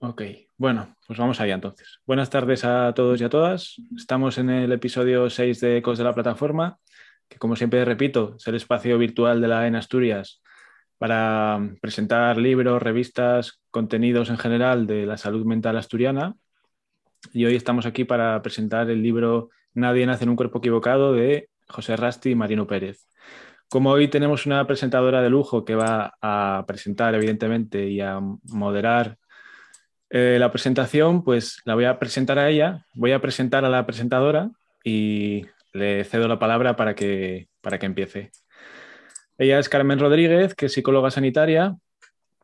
Ok, bueno, pues vamos allá entonces. Buenas tardes a todos y a todas. Estamos en el episodio 6 de Ecos de la Plataforma, que como siempre repito, es el espacio virtual de la en Asturias para presentar libros, revistas, contenidos en general de la salud mental asturiana. Y hoy estamos aquí para presentar el libro Nadie nace en un cuerpo equivocado de José Rasti y Marino Pérez. Como hoy tenemos una presentadora de lujo que va a presentar, evidentemente, y a moderar la presentación, pues la voy a presentar a ella, voy a presentar a la presentadora y le cedo la palabra para que empiece. Ella es Carmen Rodríguez, que es psicóloga sanitaria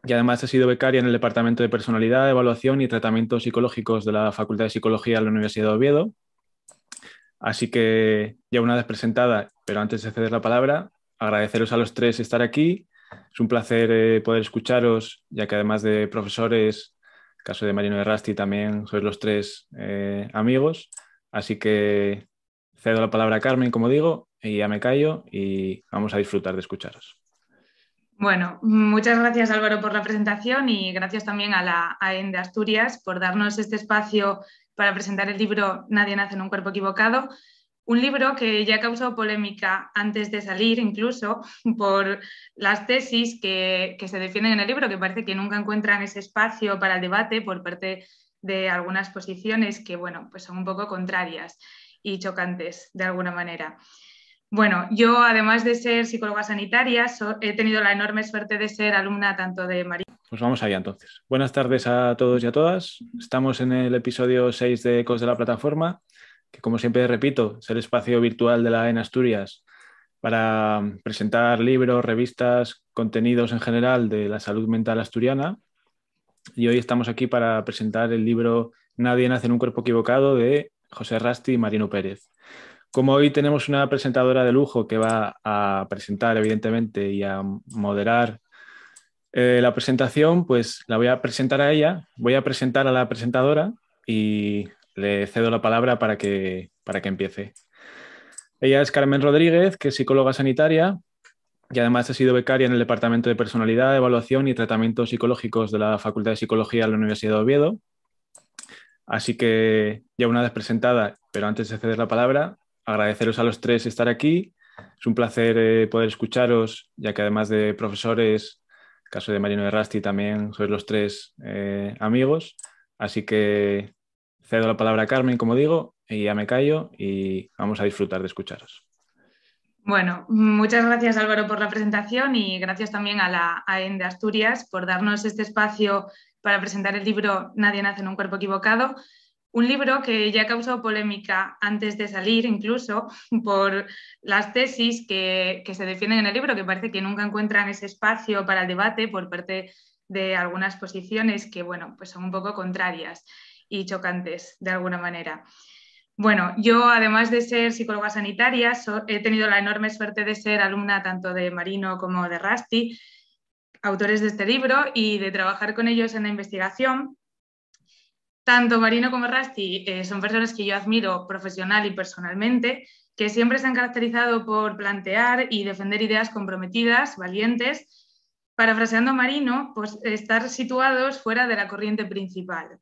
y además ha sido becaria en el Departamento de Personalidad, Evaluación y Tratamientos Psicológicos de la Facultad de Psicología de la Universidad de Oviedo. Así que ya una vez presentada, pero antes de ceder la palabra, agradeceros a los tres estar aquí. Es un placer poder escucharos, ya que además de profesores, caso de Marino de Rasti, también sois los tres amigos. Así que cedo la palabra a Carmen, como digo, y ya me callo y vamos a disfrutar de escucharos. Bueno, muchas gracias Álvaro por la presentación y gracias también a la AEN de Asturias por darnos este espacio para presentar el libro Nadie nace en un cuerpo equivocado, un libro que ya causó polémica antes de salir incluso por las tesis que se defienden en el libro, que parece que nunca encuentran ese espacio para el debate por parte de algunas posiciones que, bueno, pues son un poco contrarias y chocantes de alguna manera. Bueno, yo además de ser psicóloga sanitaria, he tenido la enorme suerte de ser alumna tanto de María. Pues vamos allá entonces. Buenas tardes a todos y a todas. Estamos en el episodio 6 de Ecos de la Plataforma, que como siempre repito, es el espacio virtual de la en Asturias para presentar libros, revistas, contenidos en general de la salud mental asturiana. Y hoy estamos aquí para presentar el libro Nadie nace en un cuerpo equivocado de José Rasti y Marino Pérez. Como hoy tenemos una presentadora de lujo que va a presentar, evidentemente, y a moderar la presentación, pues la voy a presentar a ella, voy a presentar a la presentadora y le cedo la palabra para que empiece. Ella es Carmen Rodríguez, que es psicóloga sanitaria y además ha sido becaria en el Departamento de Personalidad, Evaluación y Tratamientos Psicológicos de la Facultad de Psicología de la Universidad de Oviedo. Así que ya una vez presentada, pero antes de ceder la palabra, agradeceros a los tres estar aquí. Es un placer poder escucharos, ya que además de profesores, caso de Marino de Rasti, también sois los tres amigos. Así que cedo la palabra a Carmen, como digo, y ya me callo y vamos a disfrutar de escucharos. Bueno, muchas gracias Álvaro por la presentación y gracias también a la AEN de Asturias por darnos este espacio para presentar el libro Nadie nace en un cuerpo equivocado, un libro que ya causó polémica antes de salir incluso por las tesis que se defienden en el libro, que parece que nunca encuentran ese espacio para el debate por parte de algunas posiciones que, bueno, pues son un poco contrarias y chocantes de alguna manera. Bueno, yo además de ser psicóloga sanitaria, he tenido la enorme suerte de ser alumna tanto de Marino como de Rasti, autores de este libro, y de trabajar con ellos en la investigación. Tanto Marino como Rasti son personas que yo admiro profesional y personalmente, que siempre se han caracterizado por plantear y defender ideas comprometidas, valientes, parafraseando a Marino, pues estar situados fuera de la corriente principal.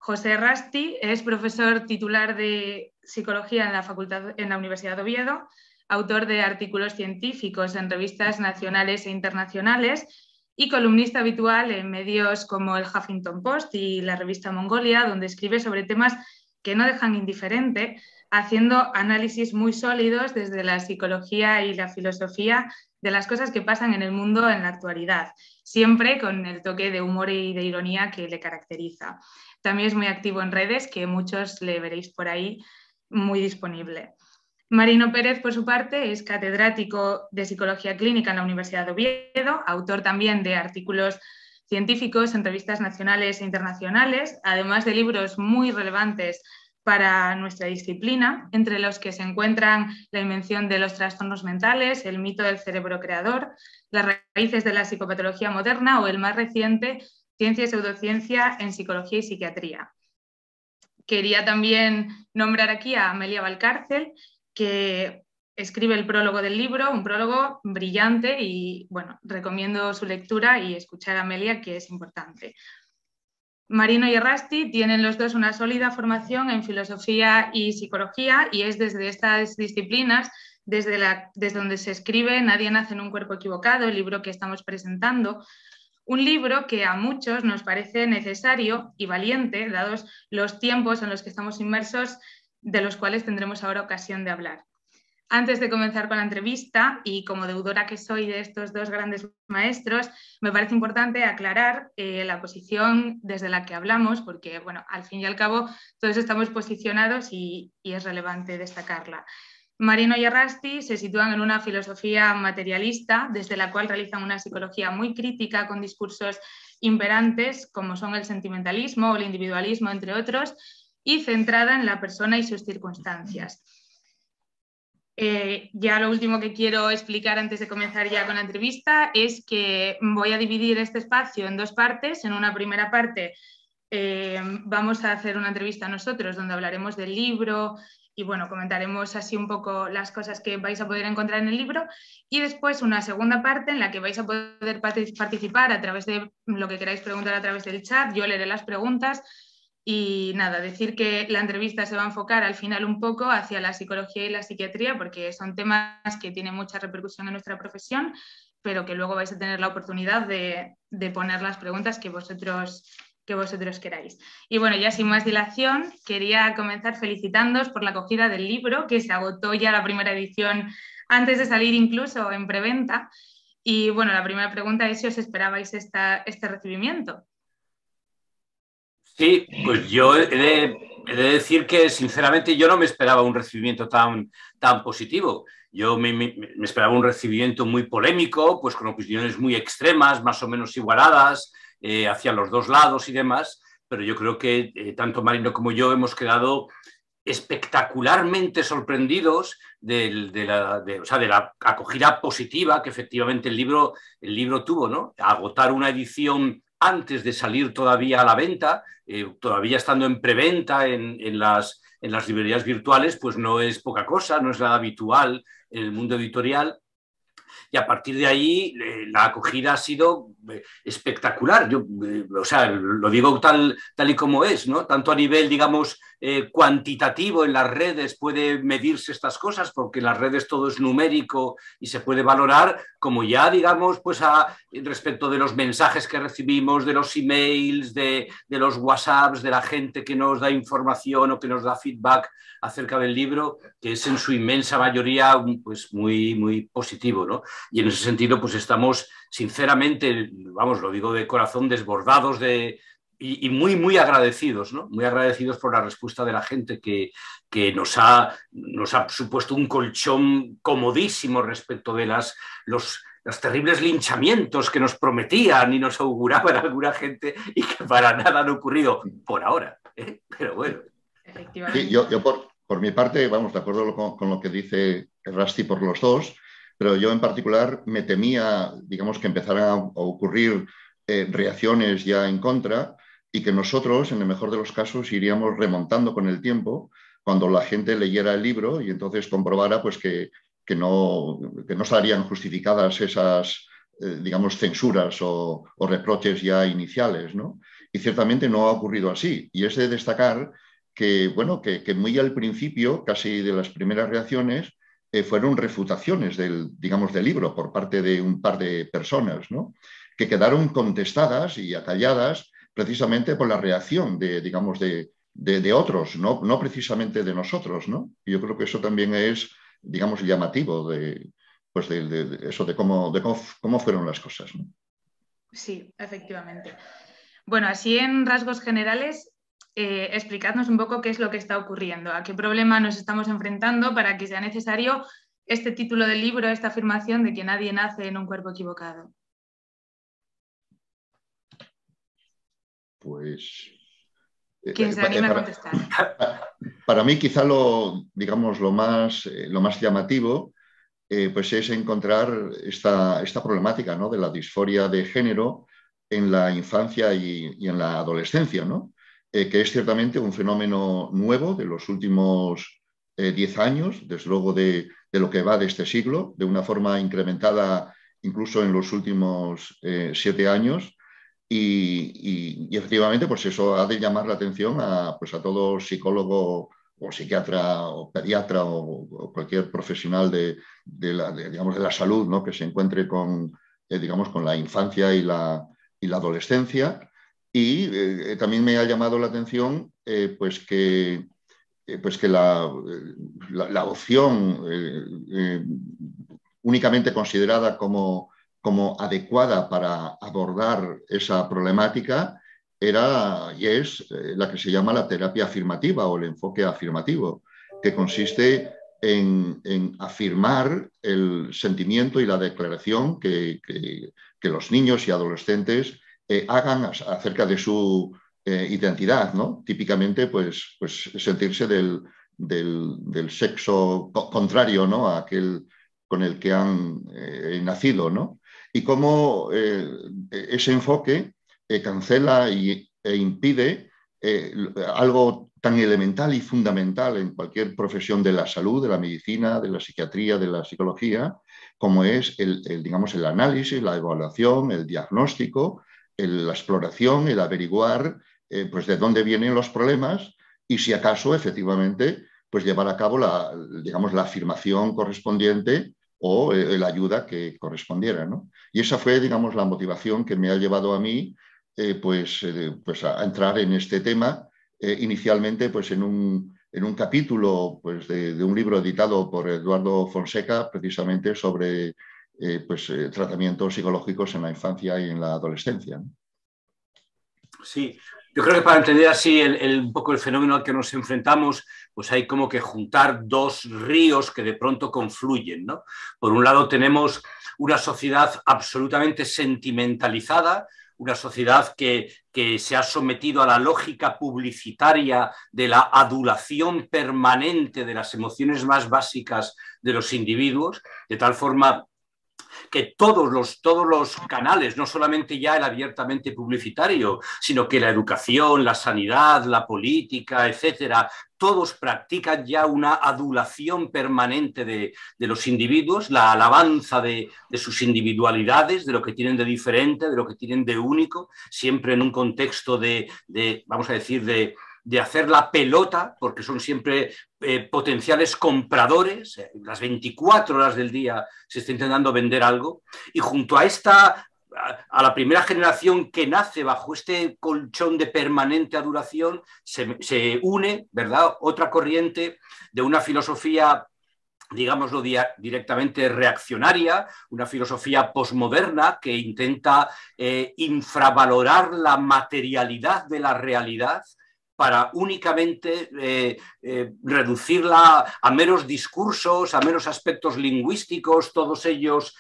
José Rasti es profesor titular de psicología en la Universidad de Oviedo, autor de artículos científicos en revistas nacionales e internacionales y columnista habitual en medios como el Huffington Post y la revista Mongolia, donde escribe sobre temas que no dejan indiferente, haciendo análisis muy sólidos desde la psicología y la filosofía de las cosas que pasan en el mundo en la actualidad, siempre con el toque de humor y de ironía que le caracteriza. También es muy activo en redes, que muchos le veréis por ahí muy disponible. Marino Pérez, por su parte, es catedrático de Psicología Clínica en la Universidad de Oviedo, autor también de artículos científicos en revistas nacionales e internacionales, además de libros muy relevantes para nuestra disciplina, entre los que se encuentran La invención de los trastornos mentales, El mito del cerebro creador, Las raíces de la psicopatología moderna o el más reciente, Ciencia y pseudociencia en psicología y psiquiatría. Quería también nombrar aquí a Amelia Valcárcel, que escribe el prólogo del libro, un prólogo brillante y, bueno, recomiendo su lectura y escuchar a Amelia, que es importante. Marino y Errasti tienen los dos una sólida formación en filosofía y psicología, y es desde estas disciplinas desde donde se escribe Nadie nace en un cuerpo equivocado, el libro que estamos presentando. Un libro que a muchos nos parece necesario y valiente, dados los tiempos en los que estamos inmersos, de los cuales tendremos ahora ocasión de hablar. Antes de comenzar con la entrevista, y como deudora que soy de estos dos grandes maestros, me parece importante aclarar la posición desde la que hablamos, porque, bueno, al fin y al cabo todos estamos posicionados y es relevante destacarla. Marino y Errasti se sitúan en una filosofía materialista, desde la cual realizan una psicología muy crítica con discursos imperantes, como son el sentimentalismo o el individualismo, entre otros, y centrada en la persona y sus circunstancias. Ya lo último que quiero explicar antes de comenzar ya con la entrevista es que voy a dividir este espacio en dos partes. En una primera parte vamos a hacer una entrevista nosotros donde hablaremos del libro y bueno, comentaremos así un poco las cosas que vais a poder encontrar en el libro, y después una segunda parte en la que vais a poder participar a través de lo que queráis preguntar a través del chat. Yo leeré las preguntas. Y nada, decir que la entrevista se va a enfocar al final un poco hacia la psicología y la psiquiatría, porque son temas que tienen mucha repercusión en nuestra profesión, pero que luego vais a tener la oportunidad de poner las preguntas que vosotros queráis. Y bueno, ya sin más dilación, quería comenzar felicitándoos por la acogida del libro, que se agotó ya la primera edición antes de salir incluso en preventa. Y bueno, la primera pregunta es si os esperabais este recibimiento. Sí, pues yo he de decir que sinceramente yo no me esperaba un recibimiento tan positivo. Yo me esperaba un recibimiento muy polémico, pues con opiniones muy extremas, más o menos igualadas, hacia los dos lados y demás, pero yo creo que tanto Marino como yo hemos quedado espectacularmente sorprendidos de la acogida positiva que efectivamente el libro tuvo, ¿no? Agotar una edición antes de salir todavía a la venta, todavía estando en preventa en las librerías virtuales, pues no es poca cosa, no es nada habitual en el mundo editorial. Y a partir de ahí la acogida ha sido espectacular. Yo, o sea, lo digo tal y como es, ¿no? Tanto a nivel, digamos, cuantitativo en las redes puede medirse estas cosas, porque en las redes todo es numérico y se puede valorar, como ya, digamos, pues respecto de los mensajes que recibimos, de los emails, de los WhatsApps, de la gente que nos da información o que nos da feedback acerca del libro, que es en su inmensa mayoría pues muy, muy positivo, ¿no? Y en ese sentido pues estamos sinceramente, vamos, lo digo de corazón, desbordados y muy, muy agradecidos, ¿no? Muy agradecidos por la respuesta de la gente que nos ha supuesto un colchón comodísimo respecto de los terribles linchamientos que nos prometían y nos auguraban alguna gente y que para nada han ocurrido por ahora, ¿eh? Pero bueno. Sí, yo por mi parte, vamos, de acuerdo con lo que dice Errasti por los dos, pero yo en particular me temía, digamos, que empezaran a ocurrir reacciones ya en contra y que nosotros, en el mejor de los casos, iríamos remontando con el tiempo cuando la gente leyera el libro y entonces comprobara pues, que no estarían justificadas esas, digamos, censuras o reproches ya iniciales, ¿no? Y ciertamente no ha ocurrido así. Y es de destacar que, bueno, que muy al principio, casi de las primeras reacciones, fueron refutaciones digamos, del libro por parte de un par de personas, ¿no? Que quedaron contestadas y acalladas precisamente por la reacción digamos, de otros, no precisamente de nosotros, ¿no? Y yo creo que eso también es, digamos, llamativo pues eso, de cómo fueron las cosas, ¿no? Sí, efectivamente. Bueno, así en rasgos generales, explicadnos un poco qué es lo que está ocurriendo, a qué problema nos estamos enfrentando para que sea necesario este título del libro, esta afirmación de que nadie nace en un cuerpo equivocado. Pues... ¿Quién se anime a contestar? Para mí quizá digamos, lo más llamativo pues es encontrar esta problemática, ¿no? De la disforia de género en la infancia y en la adolescencia, ¿no? Que es ciertamente un fenómeno nuevo de los últimos 10 años, desde luego de lo que va de este siglo, de una forma incrementada incluso en los últimos 7 años. Y y efectivamente, pues eso ha de llamar la atención pues a todo psicólogo o psiquiatra o pediatra o cualquier profesional digamos, de la salud, ¿no? Que se encuentre digamos, con la infancia y la adolescencia. Y también me ha llamado la atención pues que la opción únicamente considerada como adecuada para abordar esa problemática era y es la que se llama la terapia afirmativa o el enfoque afirmativo, que consiste en afirmar el sentimiento y la declaración que los niños y adolescentes hagan acerca de su identidad, ¿no? Típicamente, pues sentirse del sexo contrario, ¿no? A aquel con el que han nacido, ¿no? Y cómo ese enfoque cancela e impide algo tan elemental y fundamental en cualquier profesión de la salud, de la medicina, de la psiquiatría, de la psicología, como es digamos, el análisis, la evaluación, el diagnóstico, la exploración, el averiguar pues de dónde vienen los problemas y si acaso efectivamente pues llevar a cabo digamos, la afirmación correspondiente o la ayuda que correspondiera, ¿no? Y esa fue, digamos, la motivación que me ha llevado a mí pues a entrar en este tema, inicialmente pues en un capítulo pues, de un libro editado por Eduardo Fonseca, precisamente sobre tratamientos psicológicos en la infancia y en la adolescencia, ¿no? Sí, yo creo que para entender así un poco el fenómeno al que nos enfrentamos, pues hay como que juntar dos ríos que de pronto confluyen, ¿no? Por un lado tenemos una sociedad absolutamente sentimentalizada, una sociedad que se ha sometido a la lógica publicitaria de la adulación permanente de las emociones más básicas de los individuos, de tal forma que todos los canales, no solamente ya el abiertamente publicitario, sino que la educación, la sanidad, la política, etcétera, todos practican ya una adulación permanente de los individuos, la alabanza de sus individualidades, de lo que tienen de diferente, de lo que tienen de único, siempre en un contexto vamos a decir, de hacer la pelota, porque son siempre potenciales compradores, las 24 horas del día se está intentando vender algo, y junto a la primera generación que nace bajo este colchón de permanente adulación, se une, ¿verdad?, otra corriente de una filosofía, digámoslo directamente, reaccionaria, una filosofía posmoderna que intenta infravalorar la materialidad de la realidad para únicamente reducirla a meros discursos, a meros aspectos lingüísticos, todos ellos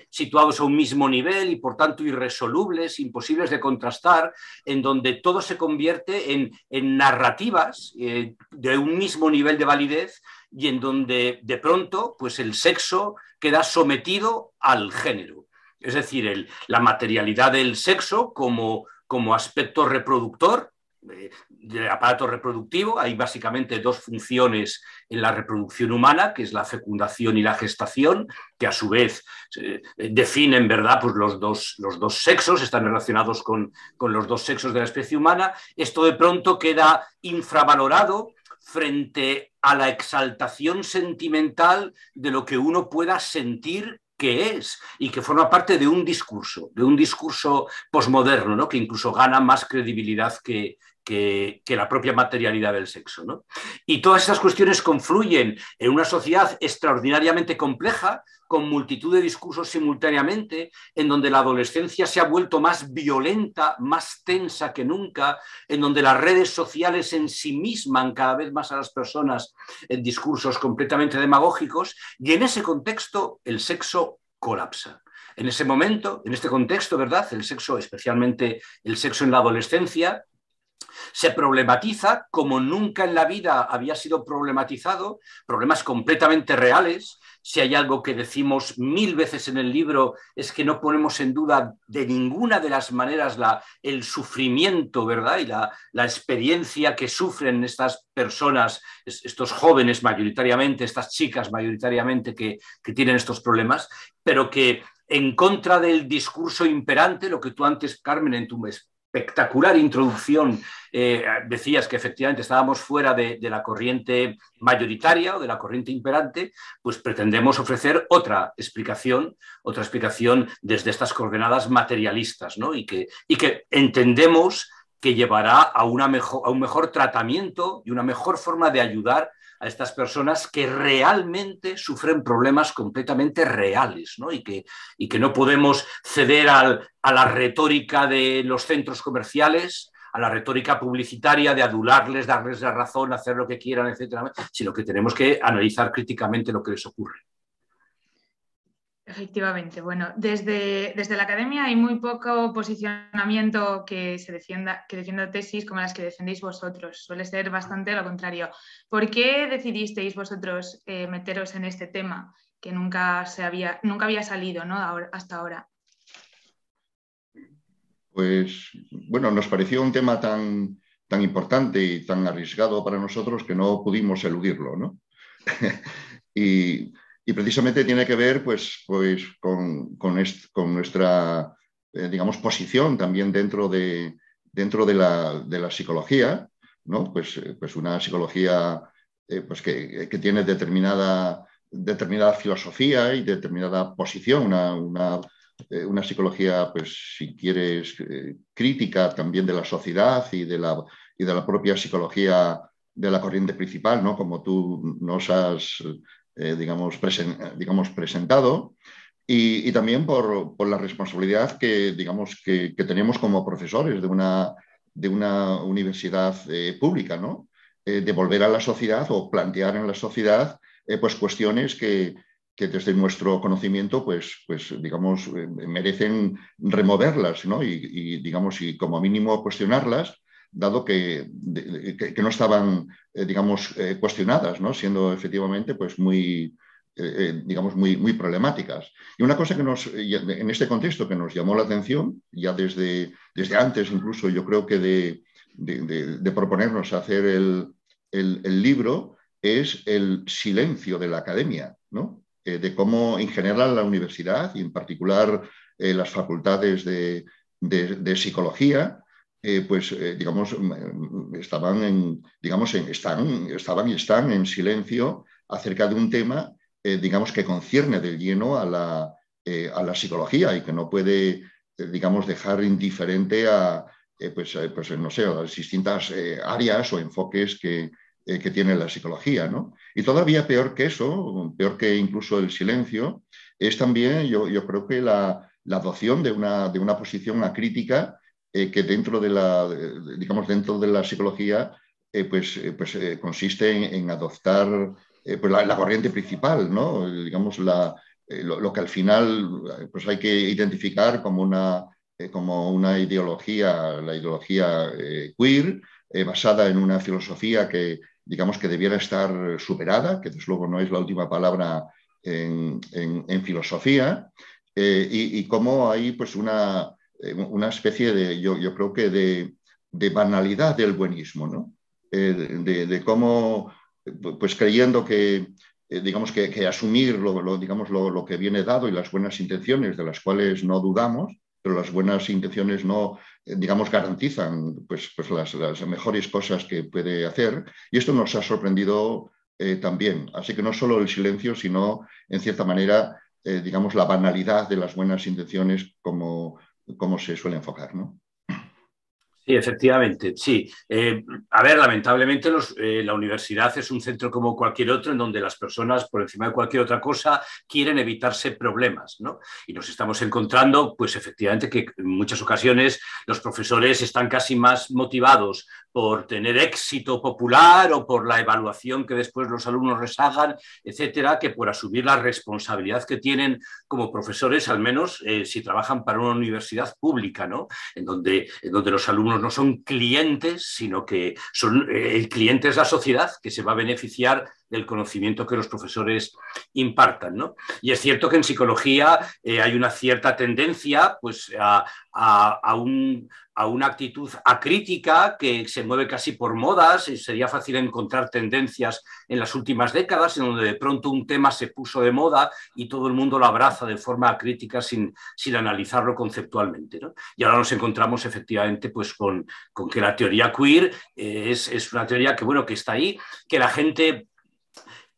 situados a un mismo nivel y por tanto irresolubles, imposibles de contrastar, en donde todo se convierte en narrativas de un mismo nivel de validez y en donde de pronto pues el sexo queda sometido al género. Es decir, la materialidad del sexo como aspecto reproductor, del aparato reproductivo. Hay básicamente dos funciones en la reproducción humana, que es la fecundación y la gestación, que a su vez definen, ¿verdad?, pues los dos sexos, están relacionados con los dos sexos de la especie humana. Esto de pronto queda infravalorado frente a la exaltación sentimental de lo que uno pueda sentir que es y que forma parte de un discurso posmoderno, ¿no?, que incluso gana más credibilidad que la propia materialidad del sexo, ¿no? Y todas estas cuestiones confluyen en una sociedad extraordinariamente compleja, con multitud de discursos simultáneamente, en donde la adolescencia se ha vuelto más violenta, más tensa que nunca, en donde las redes sociales ensimisman cada vez más a las personas en discursos completamente demagógicos, y en ese contexto el sexo colapsa. En ese momento, en este contexto, ¿verdad?, el sexo, especialmente el sexo en la adolescencia, se problematiza como nunca en la vida había sido problematizado, problemas completamente reales. Si hay algo que decimos 1000 veces en el libro es que no ponemos en duda de ninguna de las maneras el sufrimiento, ¿verdad?, y la experiencia que sufren estas personas, estos jóvenes mayoritariamente, estas chicas mayoritariamente que tienen estos problemas, pero que en contra del discurso imperante, lo que tú antes, Carmen, en tu espectacular introducción decías que efectivamente estábamos fuera de la corriente mayoritaria o de la corriente imperante, pues pretendemos ofrecer otra explicación desde estas coordenadas materialistas, ¿no? y que entendemos que llevará a un mejor tratamiento y una mejor forma de ayudar a estas personas que realmente sufren problemas completamente reales, ¿no? Y que no podemos ceder a la retórica de los centros comerciales, a la retórica publicitaria de adularles, darles la razón, hacer lo que quieran, etcétera, sino que tenemos que analizar críticamente lo que les ocurre. Efectivamente. Bueno, desde la academia hay muy poco posicionamiento que defienda tesis como las que defendéis vosotros. Suele ser bastante lo contrario. ¿Por qué decidisteis vosotros meteros en este tema que nunca había salido, ¿no? hasta ahora? Pues bueno, nos pareció un tema tan importante y tan arriesgado para nosotros que no pudimos eludirlo, ¿no? Y precisamente tiene que ver pues con nuestra, digamos, posición también dentro de la psicología, ¿no? Pues una psicología pues que tiene determinada filosofía y determinada posición, una psicología, pues si quieres, crítica también de la sociedad y de la propia psicología de la corriente principal, ¿no? Como tú nos has digamos, presentado, y también por la responsabilidad que tenemos como profesores de una universidad pública, ¿no? De volver a la sociedad o plantear en la sociedad pues cuestiones que desde nuestro conocimiento digamos, merecen removerlas, ¿no? Y como mínimo cuestionarlas, dado que no estaban, digamos, cuestionadas, ¿no? Siendo efectivamente pues digamos, muy problemáticas. Y una cosa en este contexto que nos llamó la atención, ya desde antes incluso, yo creo que de proponernos hacer el libro, es el silencio de la academia, ¿no? De cómo en general la universidad y en particular las facultades de psicología digamos, estaban y están en silencio acerca de un tema, digamos, que concierne del lleno a la psicología y que no puede, digamos, dejar indiferente no sé, a las distintas áreas o enfoques que tiene la psicología, ¿no? Y todavía peor que eso, peor que incluso el silencio, es también, yo creo que la adopción de una posición acrítica que dentro de la psicología consiste en adoptar pues la corriente principal, ¿no? Digamos, lo que al final pues hay que identificar como una ideología, la ideología queer, basada en una filosofía que, digamos, que debiera estar superada, que desde luego no es la última palabra en filosofía, y cómo hay pues una especie de, yo creo que de banalidad del buenismo, ¿no? De cómo, pues creyendo que, digamos, que asumir lo que viene dado y las buenas intenciones, de las cuales no dudamos, pero las buenas intenciones no, digamos, garantizan pues las mejores cosas que puede hacer. Y esto nos ha sorprendido también. Así que no solo el silencio, sino, en cierta manera, digamos, la banalidad de las buenas intenciones como se suele enfocar, ¿no? Sí, efectivamente, sí. A ver, lamentablemente la universidad es un centro como cualquier otro en donde las personas, por encima de cualquier otra cosa, quieren evitarse problemas, ¿no? Y nos estamos encontrando, pues efectivamente, que en muchas ocasiones los profesores están casi más motivados por tener éxito popular o por la evaluación que después los alumnos les hagan, etcétera, que por asumir la responsabilidad que tienen como profesores, al menos si trabajan para una universidad pública, ¿no? En donde los alumnos no son clientes, sino que el cliente es la sociedad, que se va a beneficiar del conocimiento que los profesores impartan, ¿no? Y es cierto que en psicología hay una cierta tendencia pues, a una actitud acrítica que se mueve casi por modas, y sería fácil encontrar tendencias en las últimas décadas en donde de pronto un tema se puso de moda y todo el mundo lo abraza de forma acrítica sin analizarlo conceptualmente, ¿no? Y ahora nos encontramos efectivamente pues, con que la teoría queer es una teoría que, bueno, que está ahí, que la gente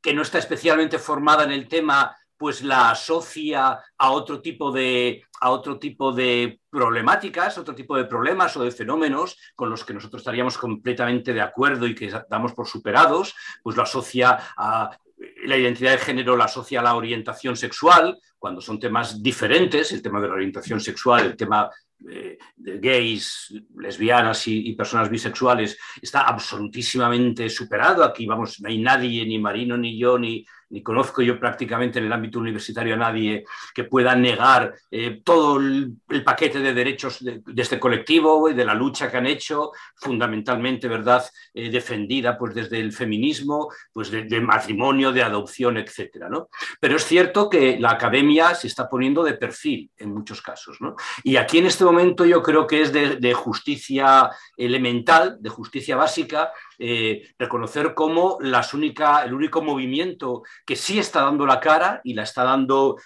que no está especialmente formada en el tema pues la asocia a otro tipo de problemáticas, otro tipo de problemas o de fenómenos con los que nosotros estaríamos completamente de acuerdo y que damos por superados, pues lo asocia a la identidad de género, la asocia a la orientación sexual, cuando son temas diferentes, el tema de la orientación sexual, el tema de gays, lesbianas y personas bisexuales está absolutísimamente superado. Aquí, vamos, no hay nadie, ni Marino, ni yo, ni conozco yo prácticamente en el ámbito universitario a nadie que pueda negar todo el paquete de derechos de este colectivo y de la lucha que han hecho, fundamentalmente, ¿verdad?, defendida pues, desde el feminismo, pues de matrimonio, de adopción, etcétera, ¿no? Pero es cierto que la academia se está poniendo de perfil en muchos casos, ¿no? Y aquí en este momento yo creo que es de justicia elemental, de justicia básica, reconocer cómo el único movimiento que sí está dando la cara y la está dando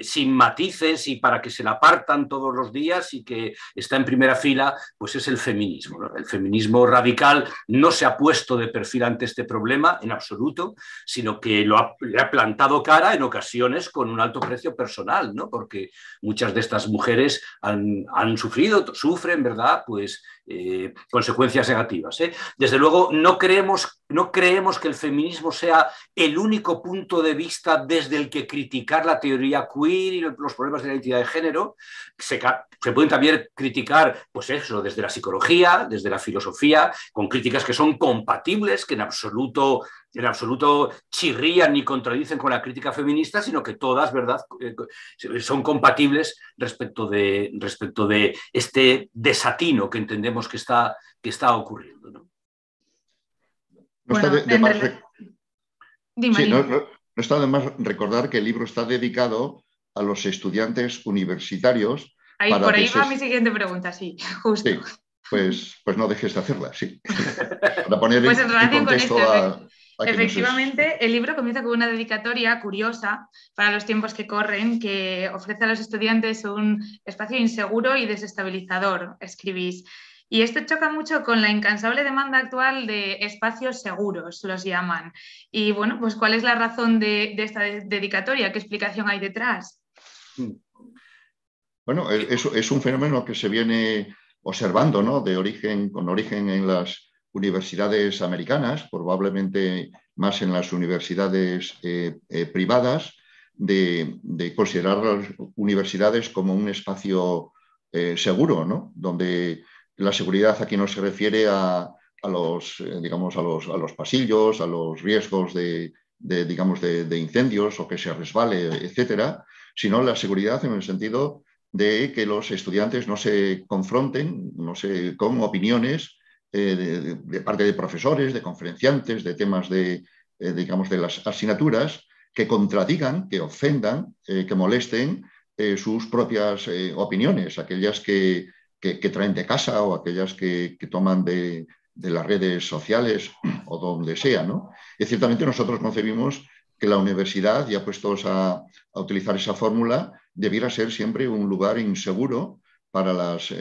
sin matices y para que se la partan todos los días y que está en primera fila, pues es el feminismo, ¿no? El feminismo radical no se ha puesto de perfil ante este problema en absoluto, sino que le ha plantado cara en ocasiones con un alto precio personal, ¿no? Porque muchas de estas mujeres han sufrido, sufren, ¿verdad?, pues consecuencias negativas, ¿eh? Desde luego no creemos que el feminismo sea el único punto de vista desde el que criticar la teoría queer y los problemas de la identidad de género. Se pueden también criticar, pues eso, desde la psicología, desde la filosofía, con críticas que son compatibles, que en absoluto chirrían ni contradicen con la crítica feminista, sino que todas, ¿verdad?, son compatibles respecto de este desatino que entendemos que está ocurriendo, ¿no? No está Bueno, de más Dime. No está de más recordar que el libro está dedicado a los estudiantes universitarios. Por ahí va mi siguiente pregunta, sí, justo. Sí, pues no dejes de hacerla, sí. Para poner pues en relación en contexto con esto, efectivamente, el libro comienza con una dedicatoria curiosa para los tiempos que corren, que ofrece a los estudiantes un espacio inseguro y desestabilizador, escribís. Y esto choca mucho con la incansable demanda actual de espacios seguros, los llaman. Y bueno, pues ¿cuál es la razón de esta dedicatoria? ¿Qué explicación hay detrás? Bueno, es un fenómeno que se viene observando, ¿no?, con origen en las universidades americanas, probablemente más en las universidades privadas, de considerar las universidades como un espacio seguro, ¿no?, donde la seguridad aquí no se refiere a los pasillos, a los riesgos de incendios o que se resbale, etcétera, sino la seguridad en el sentido de que los estudiantes no se confronten con opiniones de parte de profesores, de conferenciantes, de temas de las asignaturas que contradigan, que ofendan, que molesten sus propias opiniones, aquellas que traen de casa o aquellas que toman de las redes sociales o donde sea, ¿no? Y ciertamente nosotros concebimos que la universidad, ya puestos a utilizar esa fórmula, debiera ser siempre un lugar inseguro para las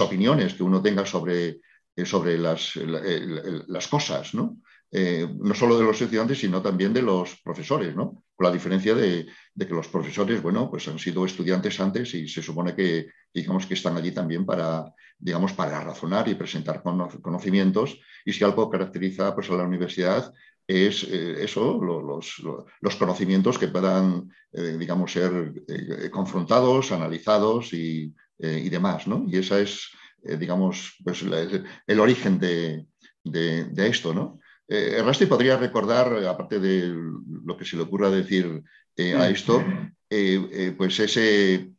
opiniones que uno tenga sobre las cosas, ¿no? No solo de los estudiantes, sino también de los profesores, ¿no? Con la diferencia de que los profesores, bueno, pues han sido estudiantes antes y se supone que, que están allí también para razonar y presentar conocimientos. Y si algo caracteriza, pues, a la universidad es los conocimientos que puedan, ser confrontados, analizados y demás, ¿no? Y esa es, pues el origen de esto, ¿no? Errasti podría recordar, aparte de lo que se le ocurra decir a esto, pues ese,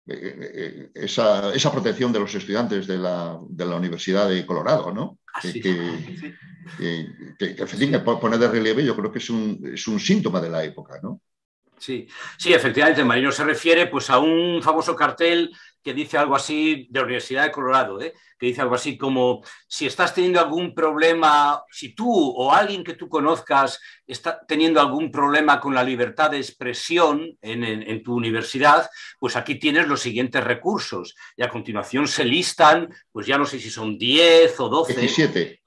esa protección de los estudiantes de la Universidad de Colorado, ¿no? Que pone de relieve, yo creo que es un síntoma de la época, ¿no? Sí, sí, efectivamente, Marino se refiere pues, a un famoso cartel que dice algo así de la Universidad de Colorado, que dice algo así como, si estás teniendo algún problema, si tú o alguien que tú conozcas está teniendo algún problema con la libertad de expresión en tu universidad, pues aquí tienes los siguientes recursos. Y a continuación se listan, pues ya no sé si son 10 o 12.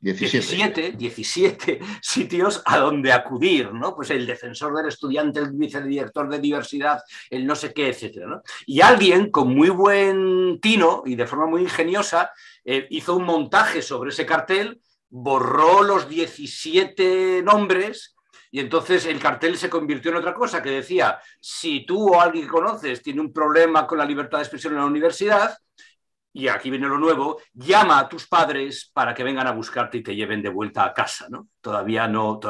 17 sitios a donde acudir, ¿no? Pues el defensor del estudiante, el vicedirector de diversidad, el no sé qué, etcétera, ¿no? Y alguien con muy buen tino y de forma muy ingeniosa hizo un montaje sobre ese cartel, borró los 17 nombres y entonces el cartel se convirtió en otra cosa que decía, si tú o alguien que conoces tiene un problema con la libertad de expresión en la universidad, y aquí viene lo nuevo, llama a tus padres para que vengan a buscarte y te lleven de vuelta a casa, ¿no? Todavía no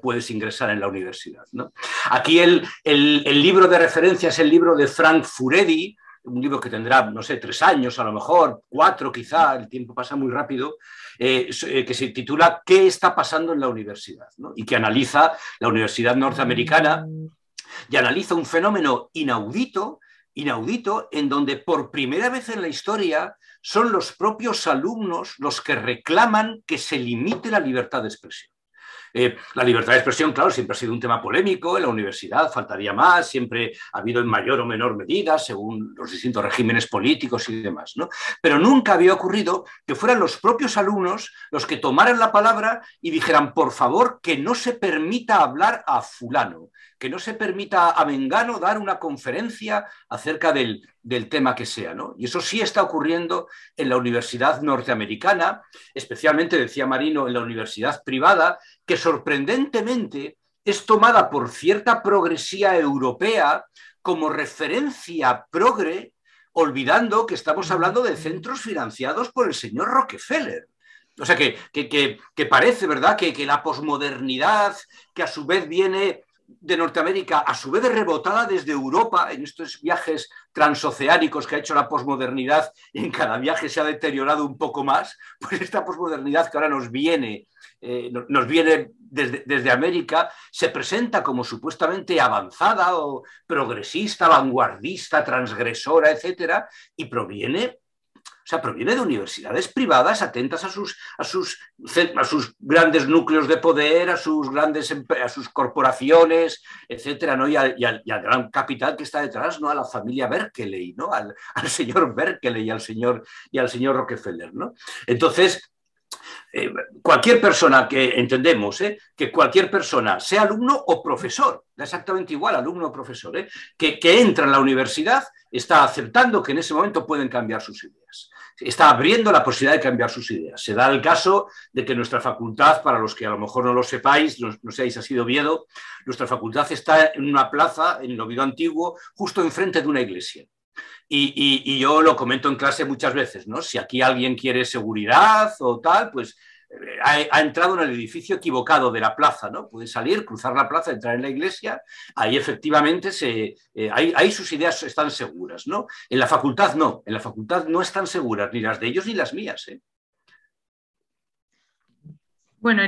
puedes ingresar en la universidad, ¿no? Aquí el libro de referencia es el libro de Frank Furedi, un libro que tendrá, no sé, 3 años a lo mejor, 4 quizá, el tiempo pasa muy rápido, que se titula ¿Qué está pasando en la universidad?, ¿no? Y que analiza la universidad norteamericana y analiza un fenómeno inaudito en donde por primera vez en la historia son los propios alumnos los que reclaman que se limite la libertad de expresión. La libertad de expresión, claro, siempre ha sido un tema polémico en la universidad, faltaría más, siempre ha habido en mayor o menor medida según los distintos regímenes políticos y demás, ¿no? Pero nunca había ocurrido que fueran los propios alumnos los que tomaran la palabra y dijeran, por favor, que no se permita hablar a fulano, que no se permita a mengano dar una conferencia acerca del tema que sea, ¿no? Y eso sí está ocurriendo en la universidad norteamericana, especialmente, decía Marino, en la universidad privada, que sorprendentemente es tomada por cierta progresía europea como referencia progre, olvidando que estamos hablando de centros financiados por el señor Rockefeller. O sea, que parece, ¿verdad?, que la posmodernidad, que a su vez viene de Norteamérica, a su vez rebotada desde Europa en estos viajes transoceánicos que ha hecho la posmodernidad, y en cada viaje se ha deteriorado un poco más, pues esta posmodernidad que ahora nos viene desde América, se presenta como supuestamente avanzada o progresista, vanguardista, transgresora, etcétera, y proviene de universidades privadas atentas a sus grandes núcleos de poder, a sus corporaciones, etcétera, ¿no? y al gran capital que está detrás, ¿no? A la familia Berkeley, ¿no? Al señor Berkeley y al señor Rockefeller, ¿no? Entonces, cualquier persona que entendemos, que cualquier persona, sea alumno o profesor, da exactamente igual, alumno o profesor, que entra en la universidad, está aceptando que en ese momento pueden cambiar sus ideas. Está abriendo la posibilidad de cambiar sus ideas. Se da el caso de que nuestra facultad, para los que a lo mejor no lo sepáis, no seáis así de Oviedo, nuestra facultad está en una plaza, en el Oviedo antiguo, justo enfrente de una iglesia. Y yo lo comento en clase muchas veces, ¿no? Si aquí alguien quiere seguridad o tal, pues ha entrado en el edificio equivocado de la plaza, ¿no? Puede salir, cruzar la plaza, entrar en la iglesia, ahí efectivamente ahí sus ideas están seguras, ¿no? En la facultad no están seguras, ni las de ellos ni las mías, ¿eh? Bueno,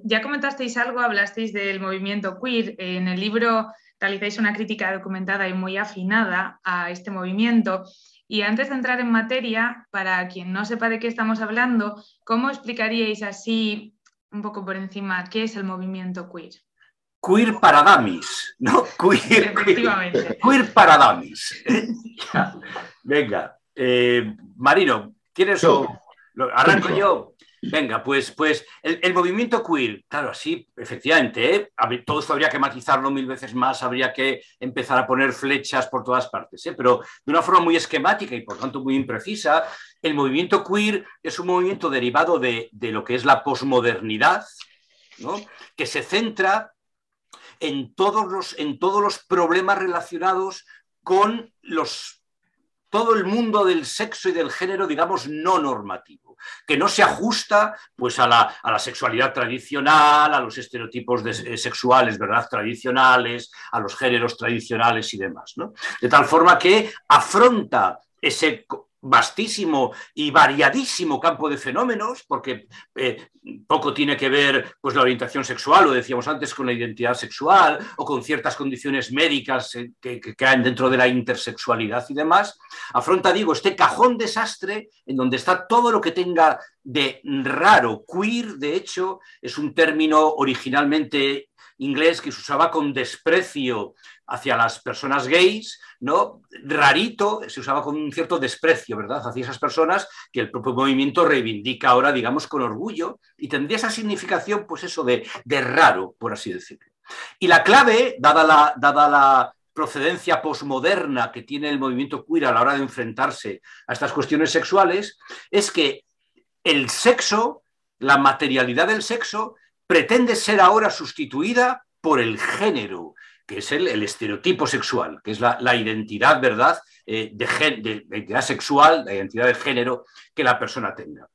ya comentasteis algo, hablasteis del movimiento queer. En el libro realizáis una crítica documentada y muy afinada a este movimiento. Y antes de entrar en materia, para quien no sepa de qué estamos hablando, ¿cómo explicaríais así, un poco por encima, qué es el movimiento queer? Queer para dummies, ¿no? Efectivamente. Queer para dummies. Venga, Marino, ¿quieres arranco yo? Venga, pues el movimiento queer, claro, así, efectivamente, todo esto habría que matizarlo 1000 veces más, habría que empezar a poner flechas por todas partes, pero de una forma muy esquemática y por tanto muy imprecisa, el movimiento queer es un movimiento derivado de lo que es la posmodernidad, ¿no? Que se centra en todos los problemas relacionados con los todo el mundo del sexo y del género, digamos, no normativo, que no se ajusta pues, a la sexualidad tradicional, a los estereotipos sexuales, ¿verdad?, tradicionales, a los géneros tradicionales y demás, ¿no? De tal forma que afronta ese vastísimo y variadísimo campo de fenómenos, porque poco tiene que ver pues, la orientación sexual, lo decíamos antes, con la identidad sexual o con ciertas condiciones médicas que caen dentro de la intersexualidad y demás. Afronta, digo, este cajón desastre en donde está todo lo que tenga de raro. Queer, de hecho, es un término originalmente inglés que se usaba con desprecio hacia las personas gays, ¿no? Rarito, se usaba con un cierto desprecio, ¿verdad?, hacia esas personas que el propio movimiento reivindica ahora, digamos, con orgullo, y tendría esa significación, pues eso, de raro, por así decirlo. Y la clave, dada la procedencia posmoderna que tiene el movimiento queer a la hora de enfrentarse a estas cuestiones sexuales, es que el sexo, la materialidad del sexo, pretende ser ahora sustituida por el género, que es el estereotipo sexual, que es la identidad, ¿verdad?, de identidad sexual, la identidad de género que la persona tenga.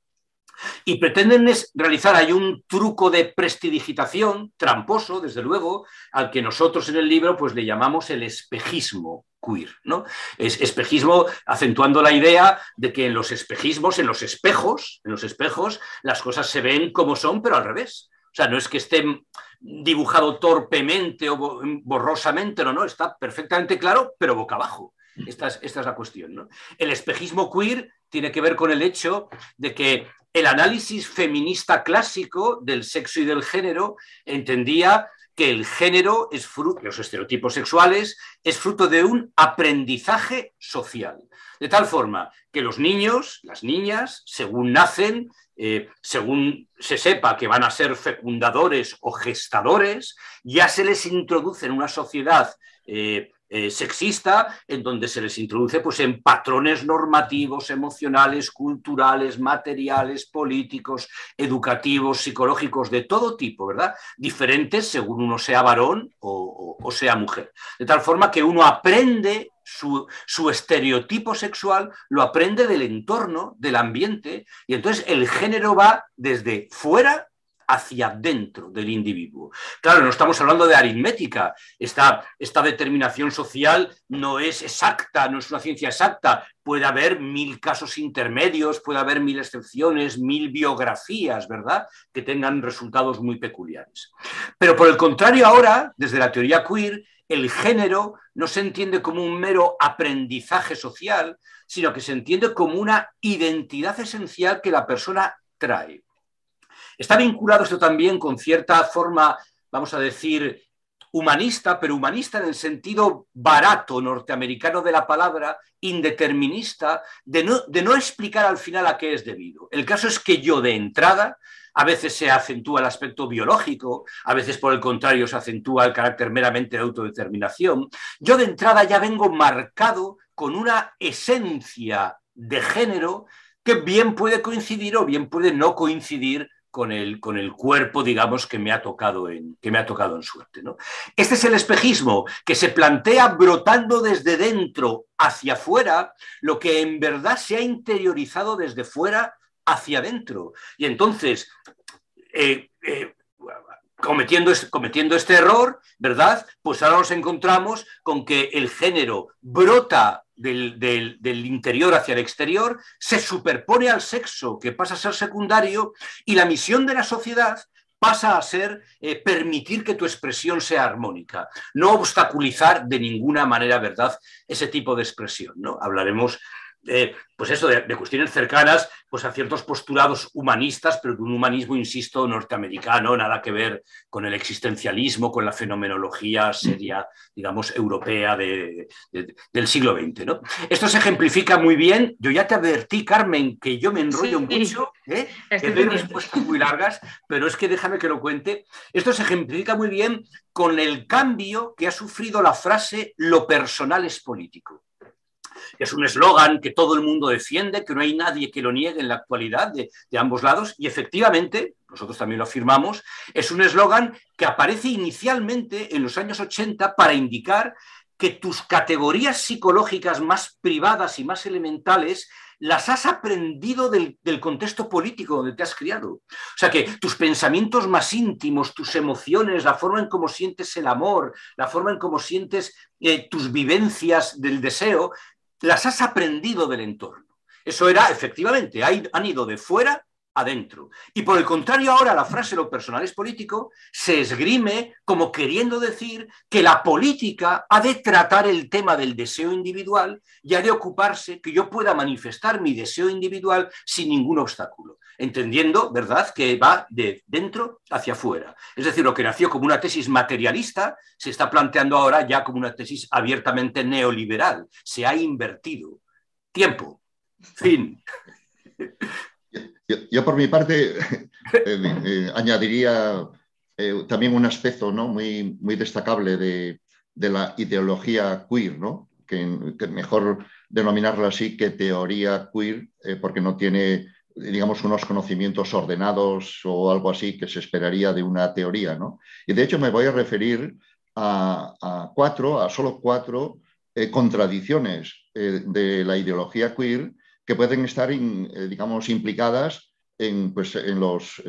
Y pretenden realizar ahí un truco de prestidigitación, tramposo, desde luego, al que nosotros en el libro pues, le llamamos el espejismo queer, ¿no? Es espejismo acentuando la idea de que en los espejismos, en los espejos, las cosas se ven como son, pero al revés. O sea, no es que esté dibujado torpemente o borrosamente, no, está perfectamente claro, pero boca abajo. Esta es la cuestión, ¿no? El espejismo queer tiene que ver con el hecho de que el análisis feminista clásico del sexo y del género entendía que el género es fruto, los estereotipos sexuales, es fruto de un aprendizaje social. De tal forma que los niños, las niñas, según nacen, según se sepa que van a ser fecundadores o gestadores, ya se les introduce en una sociedad sexista, en donde se les introduce pues, en patrones normativos, emocionales, culturales, materiales, políticos, educativos, psicológicos, de todo tipo, ¿verdad? Diferentes según uno sea varón o sea mujer. De tal forma que uno aprende su estereotipo sexual, lo aprende del entorno, del ambiente, y entonces el género va desde fuera hacia dentro del individuo. Claro, no estamos hablando de aritmética. Esta determinación social no es exacta, no es una ciencia exacta. Puede haber 1000 casos intermedios, puede haber 1000 excepciones, 1000 biografías, ¿verdad?, que tengan resultados muy peculiares. Pero por el contrario, ahora, desde la teoría queer, el género no se entiende como un mero aprendizaje social, sino que se entiende como una identidad esencial que la persona trae. Está vinculado esto también con cierta forma, vamos a decir, humanista, pero humanista en el sentido barato norteamericano de la palabra, indeterminista, de no explicar al final a qué es debido. El caso es que yo de entrada, a veces se acentúa el aspecto biológico, a veces por el contrario se acentúa el carácter meramente de autodeterminación. Yo de entrada ya vengo marcado con una esencia de género que bien puede coincidir o bien puede no coincidir con el cuerpo, digamos, que me ha tocado en suerte, ¿no? Este es el espejismo que se plantea brotando desde dentro hacia afuera, lo que en verdad se ha interiorizado desde fuera hacia adentro. Y entonces, cometiendo este error, ¿verdad?, pues ahora nos encontramos con que el género brota del interior hacia el exterior, se superpone al sexo, que pasa a ser secundario, y la misión de la sociedad pasa a ser permitir que tu expresión sea armónica, no obstaculizar de ninguna manera, ¿verdad?, ese tipo de expresión, ¿no? Hablaremos pues eso, de cuestiones cercanas pues a ciertos postulados humanistas, pero de un humanismo, insisto, norteamericano, nada que ver con el existencialismo, con la fenomenología seria, digamos, europea del siglo XX, ¿no? Esto se ejemplifica muy bien. Yo ya te advertí, Carmen, que yo me enrollo mucho, que doy respuestas muy largas, pero es que déjame que lo cuente. Esto se ejemplifica muy bien con el cambio que ha sufrido la frase «lo personal es político». Es un eslogan que todo el mundo defiende, que no hay nadie que lo niegue en la actualidad de ambos lados, y efectivamente, nosotros también lo afirmamos, es un eslogan que aparece inicialmente en los años 80 para indicar que tus categorías psicológicas más privadas y más elementales las has aprendido del contexto político donde te has criado. O sea que tus pensamientos más íntimos, tus emociones, la forma en cómo sientes el amor, la forma en cómo sientes tus vivencias del deseo, las has aprendido del entorno. Eso era, efectivamente, han ido de fuera adentro. Y por el contrario, ahora la frase "lo personal es político" se esgrime como queriendo decir que la política ha de tratar el tema del deseo individual y ha de ocuparse que yo pueda manifestar mi deseo individual sin ningún obstáculo, entendiendo, ¿verdad?, que va de dentro hacia afuera. Es decir, lo que nació como una tesis materialista se está planteando ahora ya como una tesis abiertamente neoliberal. Se ha invertido. Tiempo. Fin. Yo por mi parte añadiría también un aspecto, ¿no?, muy destacable de la ideología queer, ¿no?, que mejor denominarla así que teoría queer, porque no tiene, digamos, unos conocimientos ordenados o algo así que se esperaría de una teoría, ¿no? Y de hecho me voy a referir a solo cuatro contradicciones de la ideología queer que pueden estar, digamos, implicadas en los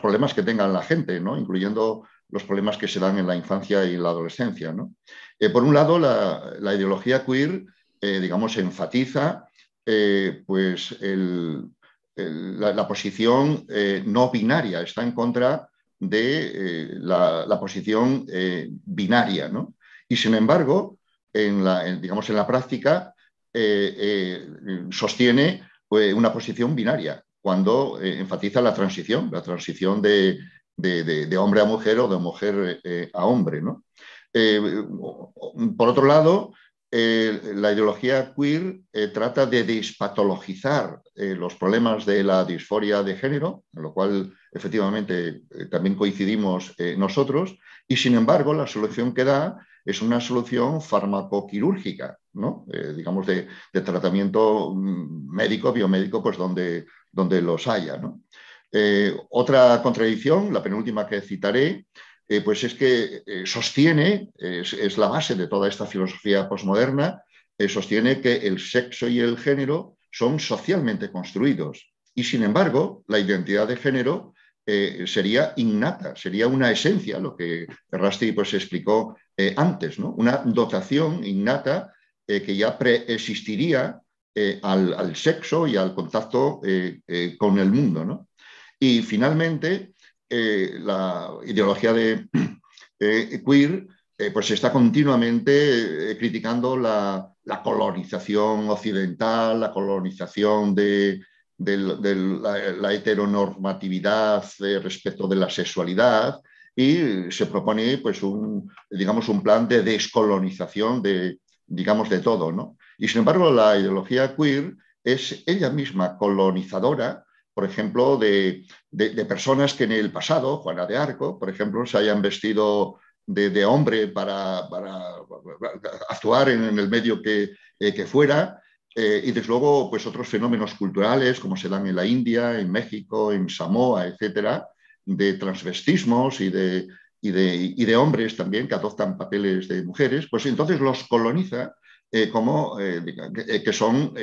problemas que tengan la gente, ¿no?, incluyendo los problemas que se dan en la infancia y la adolescencia, ¿no? Por un lado, la ideología queer, digamos, enfatiza pues la posición no binaria, está en contra de la posición binaria, ¿no? Y sin embargo, digamos, en la práctica, sostiene una posición binaria cuando enfatiza la transición de hombre a mujer o de mujer a hombre, ¿no? Por otro lado, la ideología queer trata de despatologizar los problemas de la disforia de género, en lo cual efectivamente también coincidimos nosotros, y sin embargo la solución que da es una solución farmacoquirúrgica, ¿no? Digamos de tratamiento médico, biomédico, pues donde los haya, ¿no? Otra contradicción, la penúltima que citaré, pues es que sostiene, es la base de toda esta filosofía posmoderna, sostiene que el sexo y el género son socialmente construidos y, sin embargo, la identidad de género sería innata, sería una esencia, lo que Rusty pues explicó antes, ¿no? Una dotación innata que ya preexistiría al sexo y al contacto con el mundo, ¿no? Y finalmente, la ideología de queer pues está continuamente criticando la colonización occidental, la colonización de la heteronormatividad respecto de la sexualidad, y se propone pues digamos, un plan de descolonización digamos, de todo, ¿no? Y sin embargo, la ideología queer es ella misma colonizadora, por ejemplo, de personas que en el pasado, Juana de Arco, por ejemplo, se hayan vestido de hombre para actuar en el medio que fuera, y desde luego pues otros fenómenos culturales como se dan en la India, en México, en Samoa, etcétera, de transvestismos y de hombres también que adoptan papeles de mujeres, pues entonces los coloniza como que son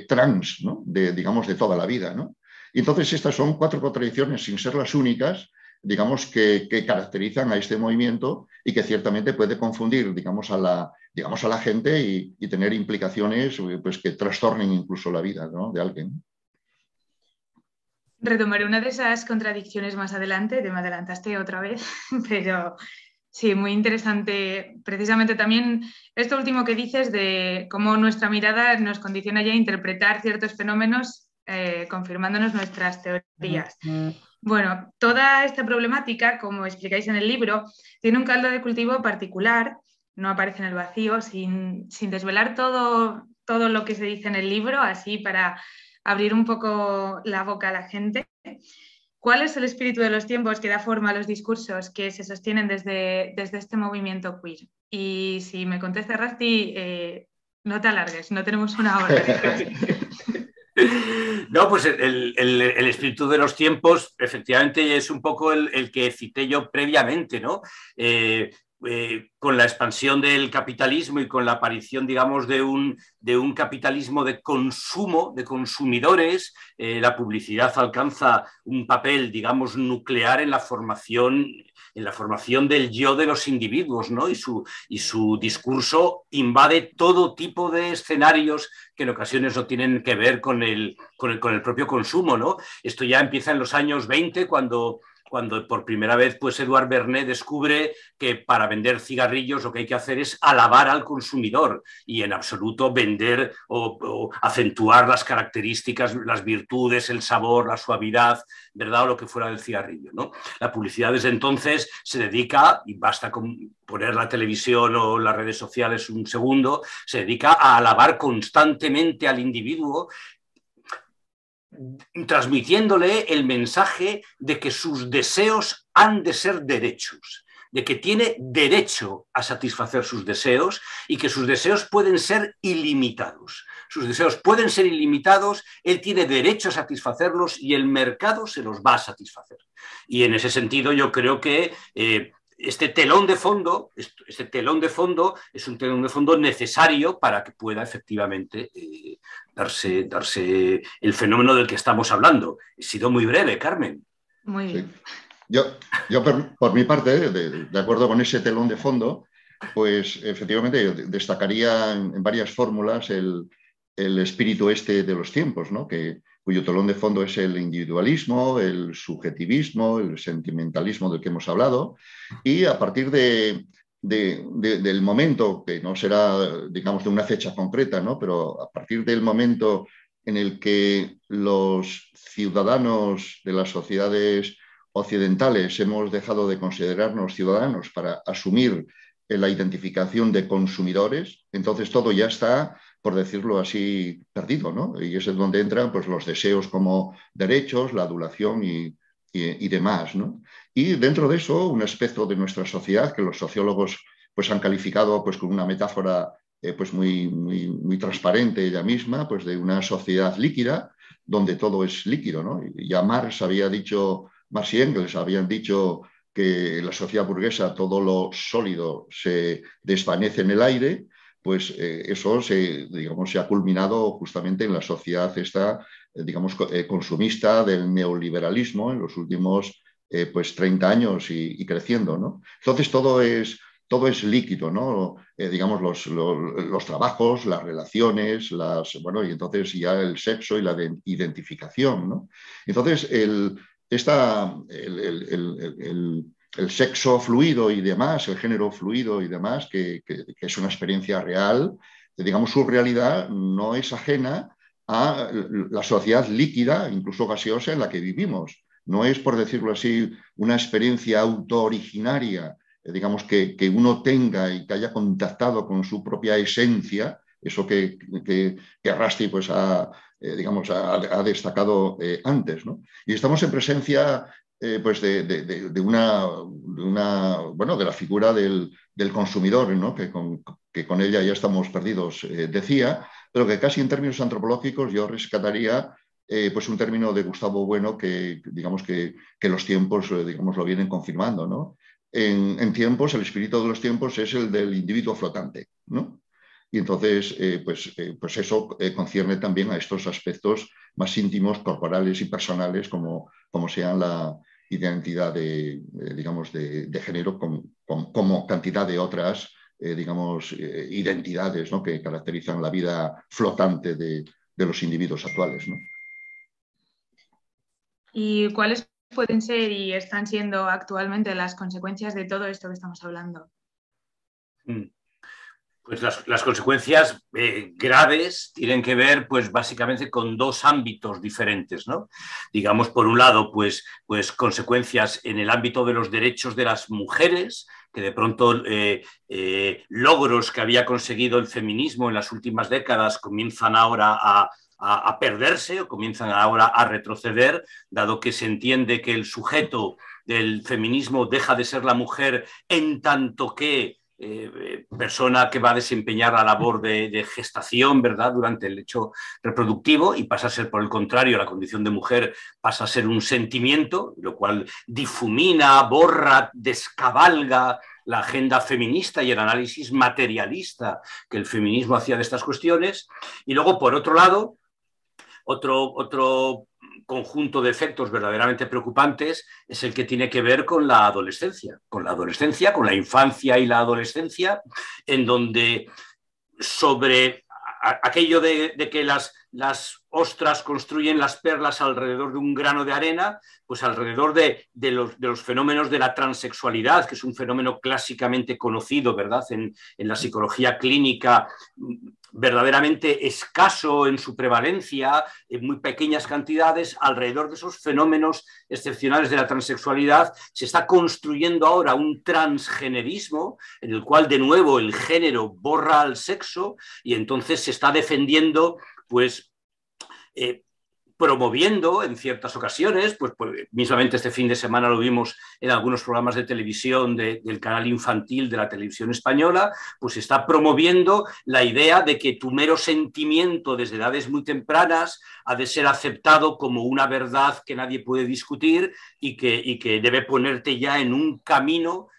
trans, ¿no? Digamos, de toda la vida, ¿no? Y entonces estas son cuatro contradicciones, sin ser las únicas, digamos, que caracterizan a este movimiento y que ciertamente puede confundir, digamos, a la gente y tener implicaciones pues, que trastornen incluso la vida, ¿no?, de alguien. Retomaré una de esas contradicciones más adelante, te me adelantaste otra vez, pero sí, muy interesante. Precisamente también esto último que dices de cómo nuestra mirada nos condiciona ya a interpretar ciertos fenómenos confirmándonos nuestras teorías. Bueno, toda esta problemática, como explicáis en el libro, tiene un caldo de cultivo particular, no aparece en el vacío, sin desvelar todo lo que se dice en el libro, así para abrir un poco la boca a la gente. ¿Cuál es el espíritu de los tiempos que da forma a los discursos que se sostienen desde este movimiento queer? Y si me contesta Rusty, no te alargues, no tenemos una hora de clase. No, pues el espíritu de los tiempos efectivamente es un poco el que cité yo previamente, ¿no? con la expansión del capitalismo y con la aparición, digamos, de un capitalismo de consumo, de consumidores, la publicidad alcanza un papel, digamos, nuclear en la formación del yo de los individuos, ¿no? Y su discurso invade todo tipo de escenarios que en ocasiones no tienen que ver con el propio consumo, ¿no? Esto ya empieza en los años 20, cuando por primera vez pues Edouard Bernays descubre que para vender cigarrillos lo que hay que hacer es alabar al consumidor y en absoluto vender o acentuar las características, las virtudes, el sabor, la suavidad, ¿verdad? O lo que fuera del cigarrillo, ¿no? La publicidad desde entonces se dedica, y basta con poner la televisión o las redes sociales un segundo, se dedica a alabar constantemente al individuo, transmitiéndole el mensaje de que sus deseos han de ser derechos, de que tiene derecho a satisfacer sus deseos y que sus deseos pueden ser ilimitados. Sus deseos pueden ser ilimitados, él tiene derecho a satisfacerlos y el mercado se los va a satisfacer. Y en ese sentido yo creo que este telón de fondo es un telón de fondo necesario para que pueda efectivamente darse el fenómeno del que estamos hablando. He sido muy breve, Carmen. Muy bien. Sí. Yo por mi parte, de acuerdo con ese telón de fondo, pues efectivamente yo destacaría en varias fórmulas el espíritu este de los tiempos, ¿no? Cuyo telón de fondo es el individualismo, el subjetivismo, el sentimentalismo del que hemos hablado, y a partir del momento, que no será, digamos, de una fecha concreta, ¿no? Pero a partir del momento en el que los ciudadanos de las sociedades occidentales hemos dejado de considerarnos ciudadanos para asumir la identificación de consumidores, entonces todo ya está, por decirlo así, perdido, ¿no? Y es donde entran pues, los deseos como derechos, la adulación y demás, ¿no? Y dentro de eso, un aspecto de nuestra sociedad que los sociólogos pues, han calificado pues, con una metáfora pues muy transparente ella misma, pues de una sociedad líquida, donde todo es líquido, ¿no? Ya Marx y Engels habían dicho que en la sociedad burguesa todo lo sólido se desvanece en el aire, pues eso se ha culminado justamente en la sociedad esta, consumista del neoliberalismo en los últimos pues 30 años y creciendo, ¿no? Entonces todo es líquido, ¿no? Los trabajos, las relaciones, y entonces ya el sexo y la identificación, ¿no? Entonces el sexo fluido y demás, el género fluido y demás, que es una experiencia real, digamos, su realidad no es ajena a la sociedad líquida, incluso gaseosa, en la que vivimos. No es, por decirlo así, una experiencia autooriginaria, digamos, que uno tenga y que haya contactado con su propia esencia, eso que Rusty pues, ha destacado antes, ¿no? Y estamos en presencia pues de la figura del consumidor, ¿no? que con ella ya estamos perdidos, decía, pero que casi en términos antropológicos yo rescataría pues un término de Gustavo Bueno que digamos que los tiempos lo vienen confirmando, ¿no? En tiempos, el espíritu de los tiempos es el del individuo flotante, ¿no? Y entonces, pues eso concierne también a estos aspectos más íntimos, corporales y personales, como sean la identidad de género, como cantidad de otras, identidades, ¿no? que caracterizan la vida flotante de los individuos actuales, ¿no? ¿Y cuáles pueden ser y están siendo actualmente las consecuencias de todo esto que estamos hablando? Pues las consecuencias graves tienen que ver, pues básicamente con dos ámbitos diferentes, ¿no? Digamos, por un lado, pues consecuencias en el ámbito de los derechos de las mujeres, que de pronto logros que había conseguido el feminismo en las últimas décadas comienzan ahora a perderse o comienzan ahora a retroceder, dado que se entiende que el sujeto del feminismo deja de ser la mujer en tanto que persona que va a desempeñar la labor de gestación, ¿verdad?, durante el hecho reproductivo, y pasa a ser, por el contrario, la condición de mujer pasa a ser un sentimiento, lo cual difumina, borra, descabalga la agenda feminista y el análisis materialista que el feminismo hacía de estas cuestiones. Y luego, por otro lado, otro conjunto de efectos verdaderamente preocupantes es el que tiene que ver con la adolescencia, con la infancia y la adolescencia, en donde sobre aquello de que las ostras construyen las perlas alrededor de un grano de arena, pues alrededor de los fenómenos de la transexualidad, que es un fenómeno clásicamente conocido, ¿verdad?, en la psicología clínica, verdaderamente escaso en su prevalencia, en muy pequeñas cantidades. Alrededor de esos fenómenos excepcionales de la transexualidad se está construyendo ahora un transgenerismo en el cual, de nuevo, el género borra al sexo, y entonces se está defendiendo, pues, promoviendo en ciertas ocasiones, pues mismamente este fin de semana lo vimos en algunos programas de televisión del canal infantil de la televisión española, pues se está promoviendo la idea de que tu mero sentimiento desde edades muy tempranas ha de ser aceptado como una verdad que nadie puede discutir, y que debe ponerte ya en un camino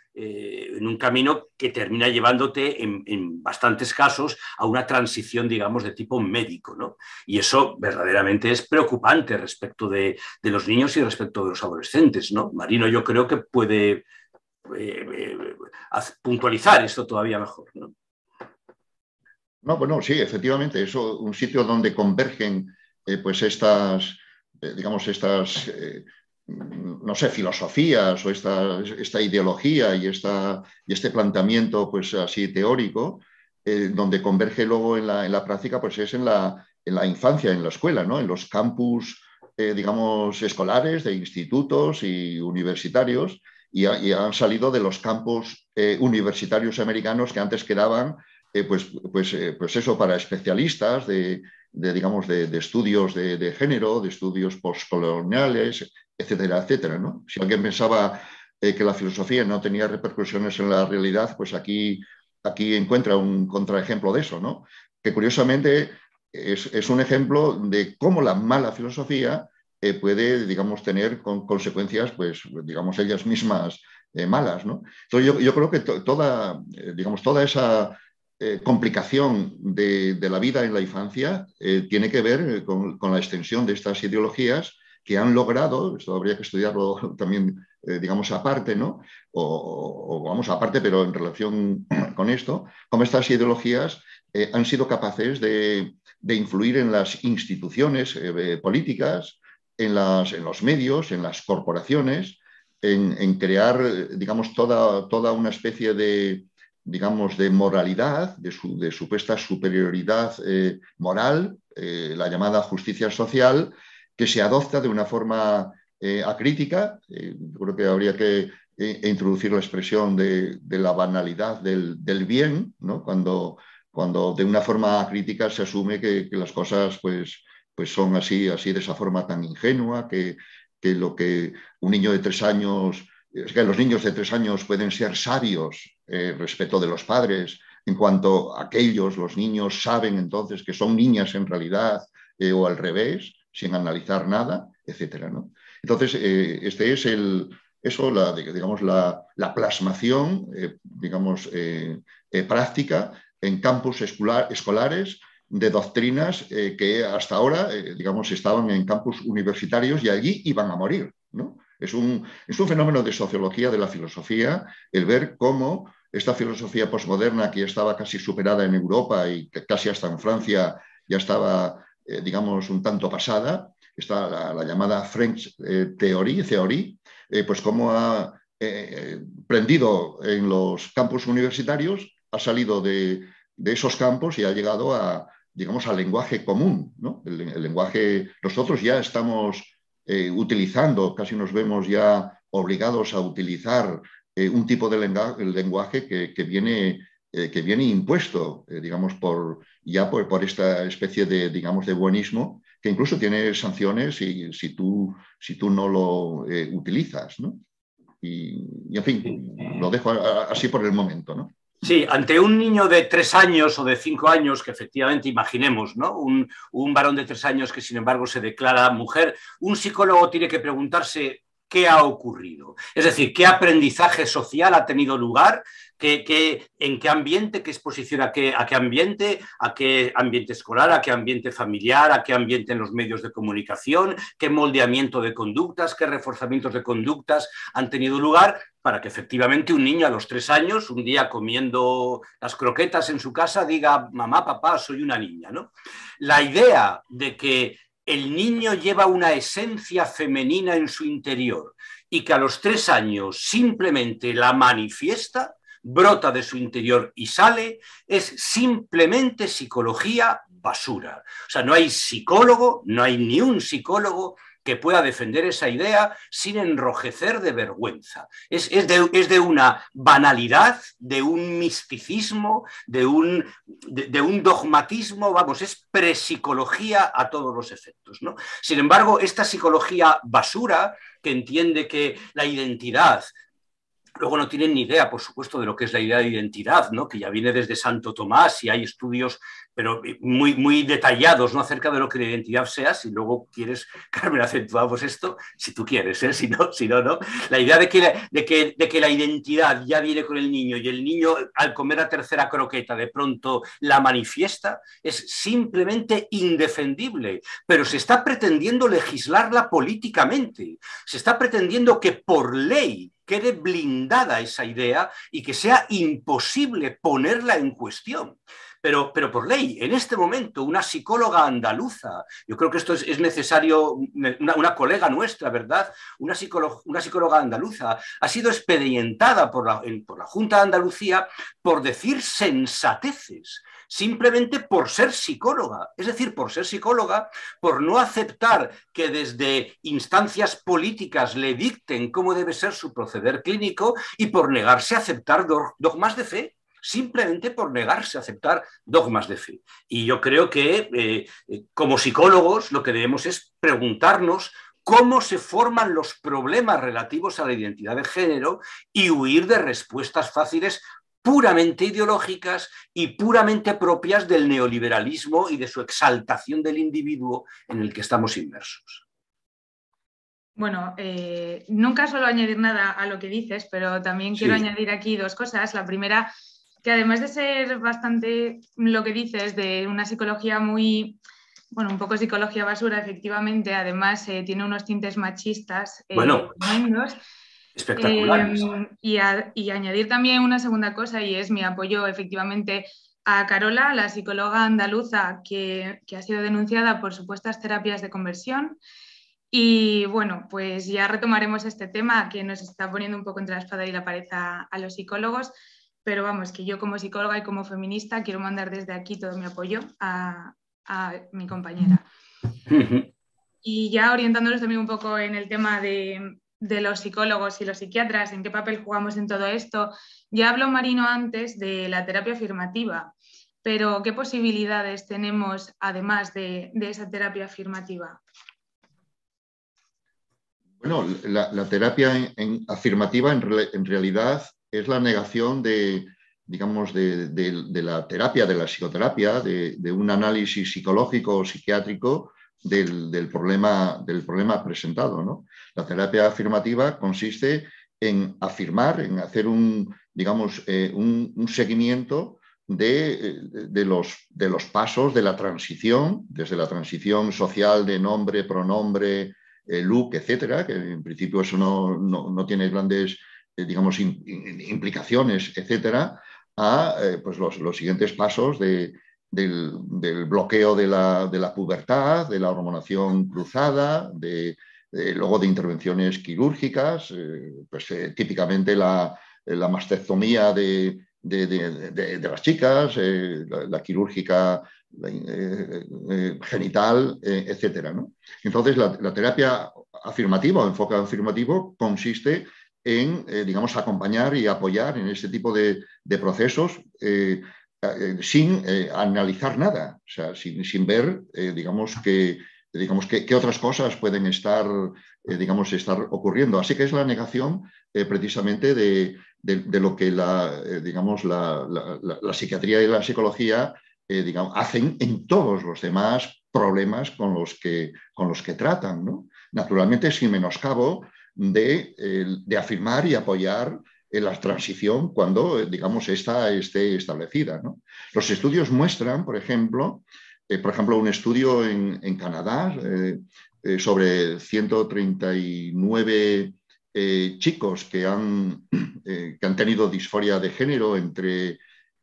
que termina llevándote en bastantes casos a una transición, digamos, de tipo médico, ¿no? Y eso verdaderamente es preocupante respecto de los niños y respecto de los adolescentes, ¿no? Marino, yo creo que puede puntualizar esto todavía mejor, ¿no? No, bueno, sí, efectivamente, eso, un sitio donde convergen pues digamos, no sé, filosofías o esta ideología y este planteamiento pues así teórico, donde converge luego en la práctica, pues es en la infancia, en la escuela, ¿no? En los campus, digamos, escolares, de institutos y universitarios, y han salido de los campus universitarios americanos, que antes quedaban pues eso, para especialistas digamos, de estudios de género, de estudios postcoloniales, etcétera, etcétera, ¿no? Si alguien pensaba que la filosofía no tenía repercusiones en la realidad, pues aquí encuentra un contraejemplo de eso, ¿no? Que curiosamente es un ejemplo de cómo la mala filosofía puede, digamos, tener consecuencias, pues, digamos, ellas mismas malas, ¿no? Entonces yo creo que digamos, toda esa complicación de la vida en la infancia tiene que ver con la extensión de estas ideologías que han logrado, esto habría que estudiarlo también, digamos, aparte, ¿no? O vamos, aparte, pero en relación con esto, cómo estas ideologías han sido capaces de influir en las instituciones políticas, en los medios, en las corporaciones, en crear, digamos, toda una especie digamos, de moralidad, de supuesta superioridad moral, la llamada justicia social, que se adopta de una forma acrítica. Yo creo que habría que introducir la expresión de la banalidad del bien, ¿no? Cuando de una forma crítica se asume que las cosas pues son así de esa forma tan ingenua, que lo que un niño de 3 años... Es que los niños de 3 años pueden ser sabios respecto de los padres, en cuanto a aquellos, los niños saben entonces que son niñas en realidad, o al revés, sin analizar nada, etcétera, ¿no? Entonces, este es digamos, la plasmación, digamos, práctica en campus escolares de doctrinas que hasta ahora, digamos, estaban en campus universitarios y allí iban a morir, ¿no? Es un fenómeno de sociología de la filosofía el ver cómo esta filosofía posmoderna, que ya estaba casi superada en Europa y que casi hasta en Francia ya estaba, digamos, un tanto pasada, está la llamada French Theory, pues cómo ha prendido en los campus universitarios, ha salido de esos campos y ha llegado digamos, al lenguaje común, ¿no? El lenguaje, nosotros ya estamos utilizando, casi nos vemos ya obligados a utilizar un tipo de lenguaje que viene impuesto, digamos, por esta especie digamos, de buenismo, que incluso tiene sanciones si tú no lo utilizas, ¿no? Y, en fin, lo dejo así por el momento, ¿no? Sí, ante un niño de 3 años o de 5 años, que efectivamente imaginemos, ¿no? Un varón de 3 años que sin embargo se declara mujer, un psicólogo tiene que preguntarse qué ha ocurrido. Es decir, qué aprendizaje social ha tenido lugar, en qué ambiente, qué exposición a qué ambiente escolar, a qué ambiente familiar, a qué ambiente en los medios de comunicación, qué moldeamiento de conductas, qué reforzamientos de conductas han tenido lugar para que efectivamente un niño a los 3 años, un día comiendo las croquetas en su casa, diga, mamá, papá, soy una niña, ¿no? La idea de que el niño lleva una esencia femenina en su interior y que a los 3 años simplemente la manifiesta, brota de su interior y sale, es simplemente psicología basura. O sea, no hay psicólogo, no hay ni un psicólogo que pueda defender esa idea sin enrojecer de vergüenza. Es de una banalidad, de un misticismo, de un dogmatismo, vamos, es prepsicología a todos los efectos, ¿no? Sin embargo, esta psicología basura, que entiende que la identidad, luego no tienen ni idea, por supuesto, de lo que es la idea de identidad, ¿no? Que ya viene desde Santo Tomás y hay estudios pero muy, muy detallados, ¿no? Acerca de lo que la identidad sea. Si luego quieres, Carmen, acentuamos esto, si tú quieres, ¿eh? Si no, no. La idea de que la identidad ya viene con el niño y el niño al comer la tercera croqueta de pronto la manifiesta es simplemente indefendible, pero se está pretendiendo legislarla políticamente, se está pretendiendo que por ley quede blindada esa idea y que sea imposible ponerla en cuestión. Pero por ley, en este momento, una psicóloga andaluza, yo creo que esto es necesario, una colega nuestra, ¿verdad? Una psicóloga andaluza ha sido expedientada por la Junta de Andalucía por decir sensateces, simplemente por ser psicóloga, es decir, por ser psicóloga, por no aceptar que desde instancias políticas le dicten cómo debe ser su proceder clínico y por negarse a aceptar dogmas de fe. Simplemente por negarse a aceptar dogmas de fe. Y yo creo que como psicólogos lo que debemos es preguntarnos cómo se forman los problemas relativos a la identidad de género y huir de respuestas fáciles puramente ideológicas y puramente propias del neoliberalismo y de su exaltación del individuo en el que estamos inmersos. Bueno, nunca suelo añadir nada a lo que dices, pero también quiero añadir aquí 2 cosas. La primera, que además de ser bastante lo que dices de una psicología muy, bueno, un poco psicología basura, efectivamente, además tiene unos tintes machistas tremendos. Espectaculares. Y añadir también una segunda cosa, y es mi apoyo efectivamente a Carola, la psicóloga andaluza que ha sido denunciada por supuestas terapias de conversión. Y bueno, pues ya retomaremos este tema que nos está poniendo un poco entre la espada y la pared a los psicólogos. Pero vamos, que yo como psicóloga y como feminista quiero mandar desde aquí todo mi apoyo a mi compañera. Y ya orientándonos también un poco en el tema de los psicólogos y los psiquiatras, en qué papel jugamos en todo esto. Ya habló Marino antes de la terapia afirmativa, pero ¿qué posibilidades tenemos además de esa terapia afirmativa? Bueno, la terapia afirmativa en realidad es la negación de la terapia, de la psicoterapia, de un análisis psicológico o psiquiátrico del problema presentado, ¿no? La terapia afirmativa consiste en afirmar, en hacer un seguimiento de los pasos de la transición, desde la transición social de nombre, pronombre, look, etcétera, que en principio eso no tiene grandes implicaciones, etcétera, a pues los siguientes pasos del bloqueo de la pubertad, de la hormonación cruzada, luego de intervenciones quirúrgicas, típicamente la mastectomía de las chicas, la quirúrgica genital, etcétera, ¿no? Entonces, la terapia afirmativa o enfoque afirmativo consiste en, acompañar y apoyar en este tipo de procesos sin analizar nada, o sea, sin ver, digamos, qué otras cosas pueden estar, digamos, estar ocurriendo. Así que es la negación precisamente de lo que digamos, la psiquiatría y la psicología digamos, hacen en todos los demás problemas con los que tratan, ¿no? Naturalmente, sin menoscabo de afirmar y apoyar la transición cuando, digamos, esta esté establecida, ¿no? Los estudios muestran, por ejemplo, un estudio en Canadá sobre 139 chicos que han tenido disforia de género entre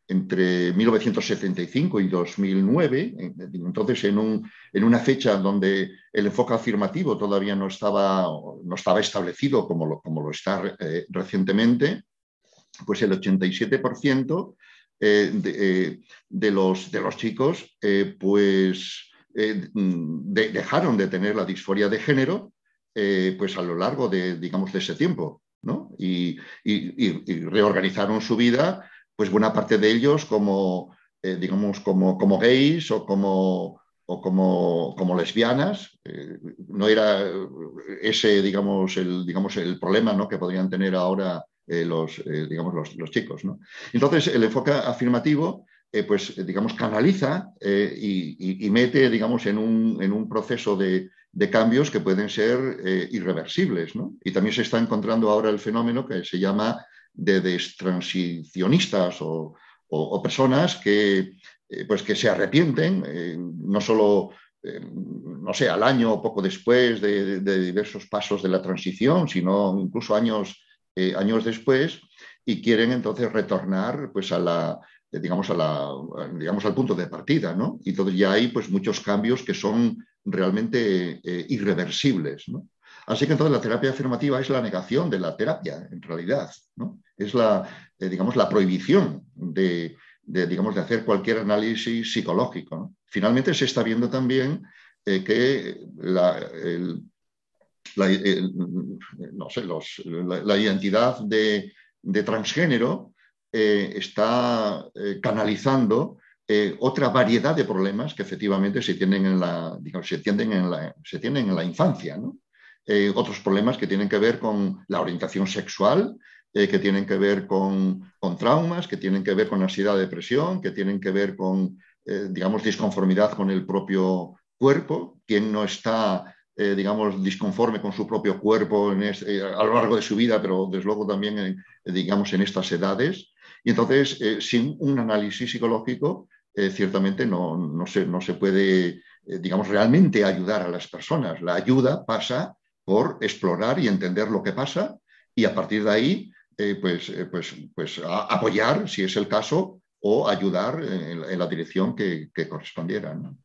1975 y 2009, entonces en una fecha donde el enfoque afirmativo todavía no estaba establecido como lo está recientemente, pues el 87% de los chicos dejaron de tener la disforia de género pues a lo largo digamos, de ese tiempo, ¿no? Y reorganizaron su vida, pues buena parte de ellos digamos, como gays o como lesbianas. No era ese, digamos, el problema, ¿no?, que podrían tener ahora los chicos, ¿no? Entonces, el enfoque afirmativo pues, digamos, canaliza y mete, digamos, en un proceso de cambios que pueden ser irreversibles, ¿no? Y también se está encontrando ahora el fenómeno que se llama de destransicionistas o personas que se arrepienten, no solo no sé, al año o poco después de diversos pasos de la transición, sino incluso años después, y quieren entonces retornar pues digamos, al punto de partida, ¿no? Y entonces ya hay pues muchos cambios que son realmente irreversibles, ¿no? Así que entonces la terapia afirmativa es la negación de la terapia, en realidad, ¿no? Es digamos, la prohibición de hacer cualquier análisis psicológico, ¿no? Finalmente se está viendo también que la identidad de transgénero está canalizando otra variedad de problemas que efectivamente se tienen en la infancia, ¿no? Otros problemas que tienen que ver con la orientación sexual, que tienen que ver con traumas, que tienen que ver con ansiedad, depresión, que tienen que ver con, digamos, disconformidad con el propio cuerpo. Quien no está, digamos, disconforme con su propio cuerpo a lo largo de su vida, pero desde luego también, digamos, en estas edades. Y entonces, sin un análisis psicológico, ciertamente no se puede, digamos, realmente ayudar a las personas. La ayuda pasa por explorar y entender lo que pasa y a partir de ahí apoyar, si es el caso, o ayudar en la dirección que correspondiera, ¿no?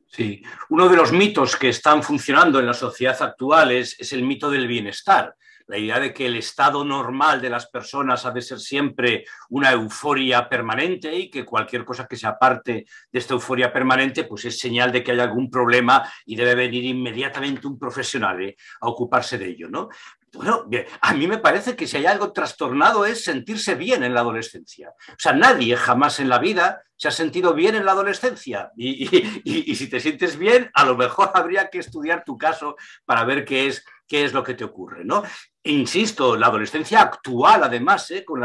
Sí, uno de los mitos que están funcionando en la sociedad actual es el mito del bienestar. La idea de que el estado normal de las personas ha de ser siempre una euforia permanente y que cualquier cosa que se aparte de esta euforia permanente pues es señal de que hay algún problema y debe venir inmediatamente un profesional a ocuparse de ello, ¿no? Bueno, a mí me parece que si hay algo trastornado es sentirse bien en la adolescencia. O sea, nadie jamás en la vida se ha sentido bien en la adolescencia. Y si te sientes bien, a lo mejor habría que estudiar tu caso para ver qué es lo que te ocurre, ¿no? E insisto, la adolescencia actual, además, con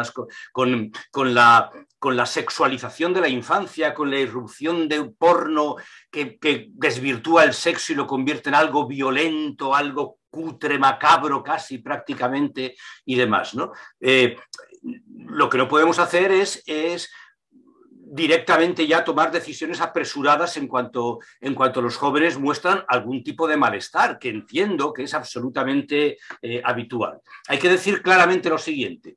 la sexualización de la infancia, con la irrupción de un porno que desvirtúa el sexo y lo convierte en algo violento, algo cutre, macabro casi prácticamente y demás, ¿no? Lo que no podemos hacer es directamente ya tomar decisiones apresuradas en cuanto los jóvenes muestran algún tipo de malestar, que entiendo que es absolutamente habitual. Hay que decir claramente lo siguiente.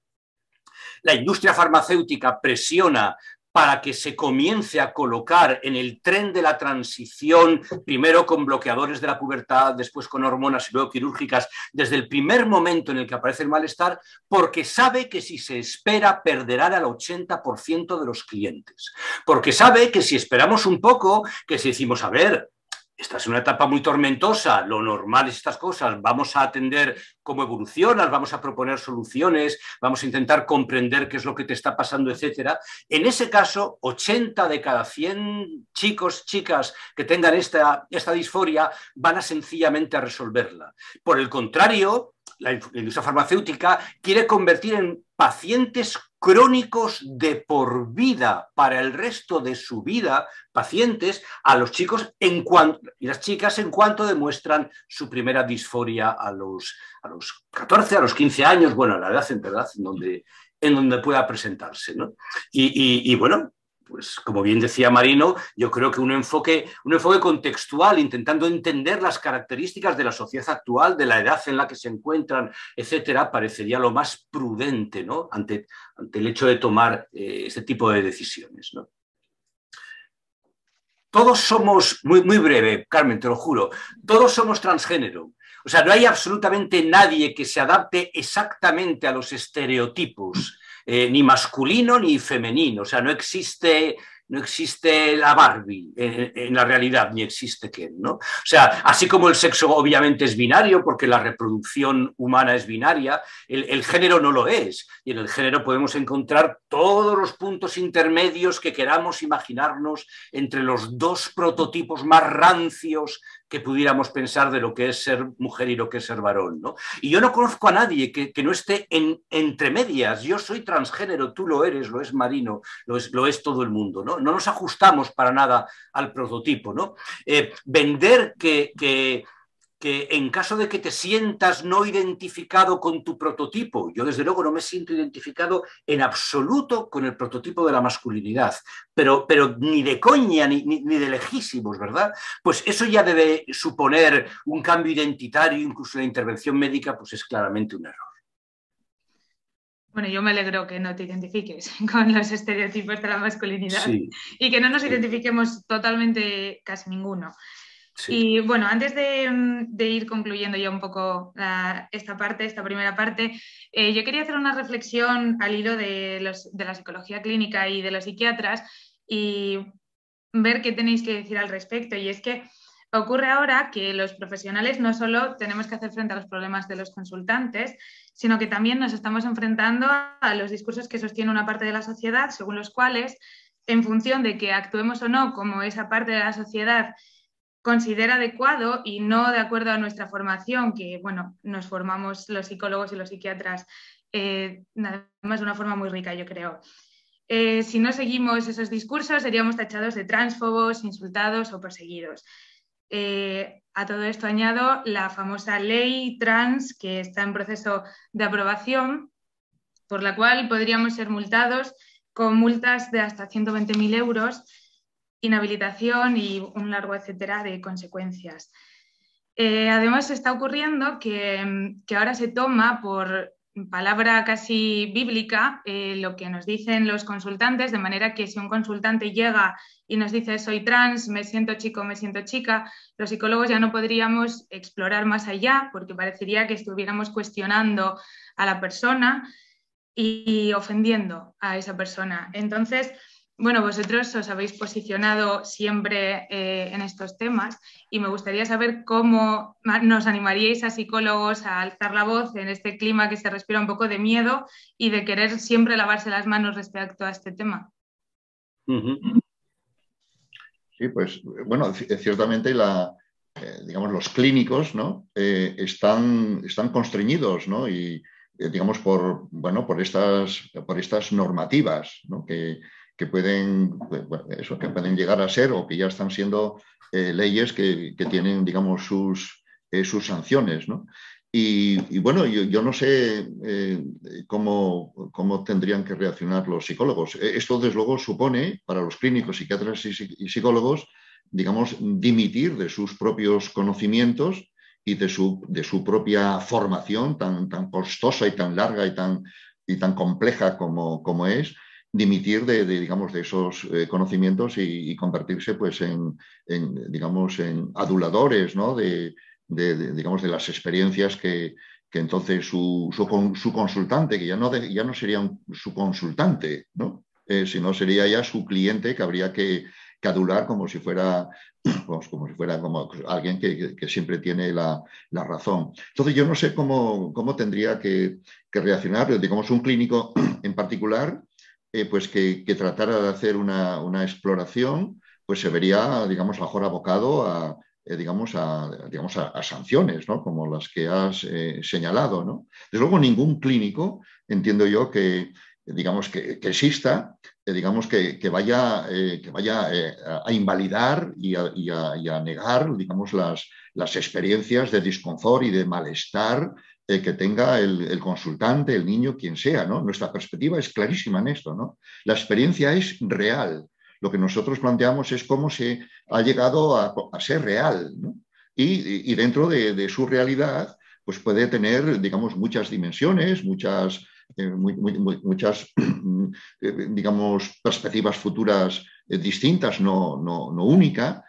La industria farmacéutica presiona para que se comience a colocar en el tren de la transición, primero con bloqueadores de la pubertad, después con hormonas y luego quirúrgicas, desde el primer momento en el que aparece el malestar, porque sabe que si se espera perderán al 80% de los clientes. Porque sabe que si esperamos un poco, que si decimos, a ver, estás en una etapa muy tormentosa, lo normal es estas cosas, vamos a atender cómo evolucionas, vamos a proponer soluciones, vamos a intentar comprender qué es lo que te está pasando, etcétera. En ese caso, 80 de cada 100 chicos, chicas que tengan esta disforia van a sencillamente a resolverla. Por el contrario, la industria farmacéutica quiere convertir en pacientes crónicos de por vida para el resto de su vida, pacientes, a los chicos y las chicas en cuanto demuestran su primera disforia a los 14, a los 15 años, bueno, a la edad en donde pueda presentarse, ¿no? Y bueno, pues como bien decía Marino, yo creo que un enfoque contextual, intentando entender las características de la sociedad actual, de la edad en la que se encuentran, etcétera, parecería lo más prudente, ¿no? ante el hecho de tomar este tipo de decisiones, ¿no? Todos somos, muy breve, Carmen, te lo juro, todos somos transgénero. O sea, no hay absolutamente nadie que se adapte exactamente a los estereotipos, ni masculino ni femenino. O sea, no existe la Barbie en la realidad, ni existe Ken, ¿no? O sea, así como el sexo obviamente es binario, porque la reproducción humana es binaria, el género no lo es. Y en el género podemos encontrar todos los puntos intermedios que queramos imaginarnos entre los dos prototipos más rancios que pudiéramos pensar de lo que es ser mujer y lo que es ser varón, ¿no? Y yo no conozco a nadie que no esté entre medias. Yo soy transgénero, tú lo eres, lo es Marino, lo es todo el mundo, ¿no? No nos ajustamos para nada al prototipo, ¿no? Vender que en caso de que te sientas no identificado con tu prototipo, yo desde luego no me siento identificado en absoluto con el prototipo de la masculinidad, pero ni de coña ni de lejísimos, ¿verdad? Pues eso ya debe suponer un cambio identitario, incluso la intervención médica, pues es claramente un error. Bueno, yo me alegro que no te identifiques con los estereotipos de la masculinidad, sí, y que no nos identifiquemos totalmente casi ninguno. Sí. Y bueno, antes de ir concluyendo ya un poco esta primera parte, yo quería hacer una reflexión al hilo de la psicología clínica y de los psiquiatras y ver qué tenéis que decir al respecto. Y es que ocurre ahora que los profesionales no solo tenemos que hacer frente a los problemas de los consultantes, sino que también nos estamos enfrentando a los discursos que sostiene una parte de la sociedad, según los cuales, en función de que actuemos o no como esa parte de la sociedad considera adecuado y no de acuerdo a nuestra formación, que bueno, nos formamos los psicólogos y los psiquiatras además de una forma muy rica, yo creo. Si no seguimos esos discursos, seríamos tachados de tránsfobos, insultados o perseguidos. A todo esto añado la famosa ley trans que está en proceso de aprobación, por la cual podríamos ser multados con multas de hasta 120.000 euros, inhabilitación y un largo etcétera de consecuencias. Además, está ocurriendo que ahora se toma por palabra casi bíblica lo que nos dicen los consultantes, de manera que si un consultante llega y nos dice soy trans, me siento chico, me siento chica, los psicólogos ya no podríamos explorar más allá porque parecería que estuviéramos cuestionando a la persona y ofendiendo a esa persona. Entonces, bueno, vosotros os habéis posicionado siempre en estos temas y me gustaría saber cómo nos animaríais a psicólogos a alzar la voz en este clima que se respira un poco de miedo y de querer siempre lavarse las manos respecto a este tema. Sí, pues bueno, ciertamente digamos, los clínicos, ¿no? están constreñidos, ¿no? Y digamos por estas normativas, ¿no? que pueden llegar a ser o que ya están siendo leyes que tienen, digamos, sus sanciones, ¿no? Y bueno, yo no sé cómo tendrían que reaccionar los psicólogos. Esto, desde luego, supone para los clínicos, psiquiatras y psicólogos, digamos, dimitir de sus propios conocimientos y de su propia formación tan costosa y tan larga y tan compleja como es, dimitir digamos, de esos conocimientos y convertirse pues, en aduladores, ¿no? digamos, de las experiencias que entonces su consultante, que ya no sería su consultante, ¿no? Sino sería ya su cliente que habría que adular como si fuera, pues, como si fuera como alguien que siempre tiene la razón. Entonces yo no sé cómo tendría que reaccionar, digamos, un clínico en particular, pues que tratara de hacer una exploración, pues se vería, digamos, mejor abocado a sanciones, ¿no? Como las que has señalado, ¿no? Desde luego, ningún clínico, entiendo yo, digamos, que exista, digamos, que vaya a invalidar y a negar, digamos, las experiencias de disconfort y de malestar que tenga el consultante, el niño, quien sea, ¿no? Nuestra perspectiva es clarísima en esto, ¿no? La experiencia es real. Lo que nosotros planteamos es cómo se ha llegado a ser real, ¿no? Y dentro de su realidad, pues puede tener, digamos, muchas dimensiones, muchas digamos, perspectivas futuras distintas, no única.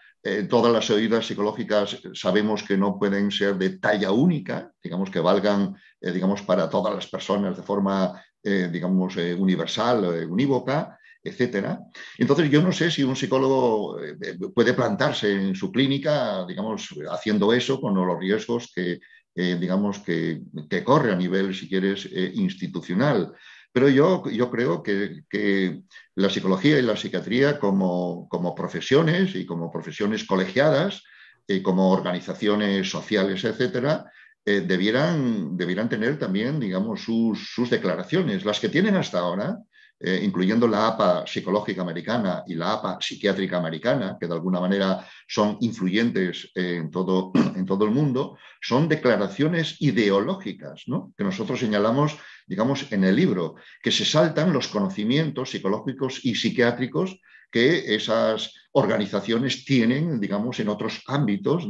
Todas las ayudas psicológicas sabemos que no pueden ser de talla única, digamos, que valgan, digamos, para todas las personas de forma, digamos, universal, unívoca, etcétera. Entonces, yo no sé si un psicólogo puede plantarse en su clínica, digamos, haciendo eso con los riesgos digamos, que corre a nivel, si quieres, institucional. Pero yo creo que la psicología y la psiquiatría como profesiones y como profesiones colegiadas, como organizaciones sociales, etcétera, debieran tener también, digamos, sus declaraciones, las que tienen hasta ahora, incluyendo la APA psicológica americana y la APA psiquiátrica americana, que de alguna manera son influyentes en todo el mundo, son declaraciones ideológicas, ¿no? Que nosotros señalamos, digamos, en el libro, que se saltan los conocimientos psicológicos y psiquiátricos que esas organizaciones tienen, digamos, en otros ámbitos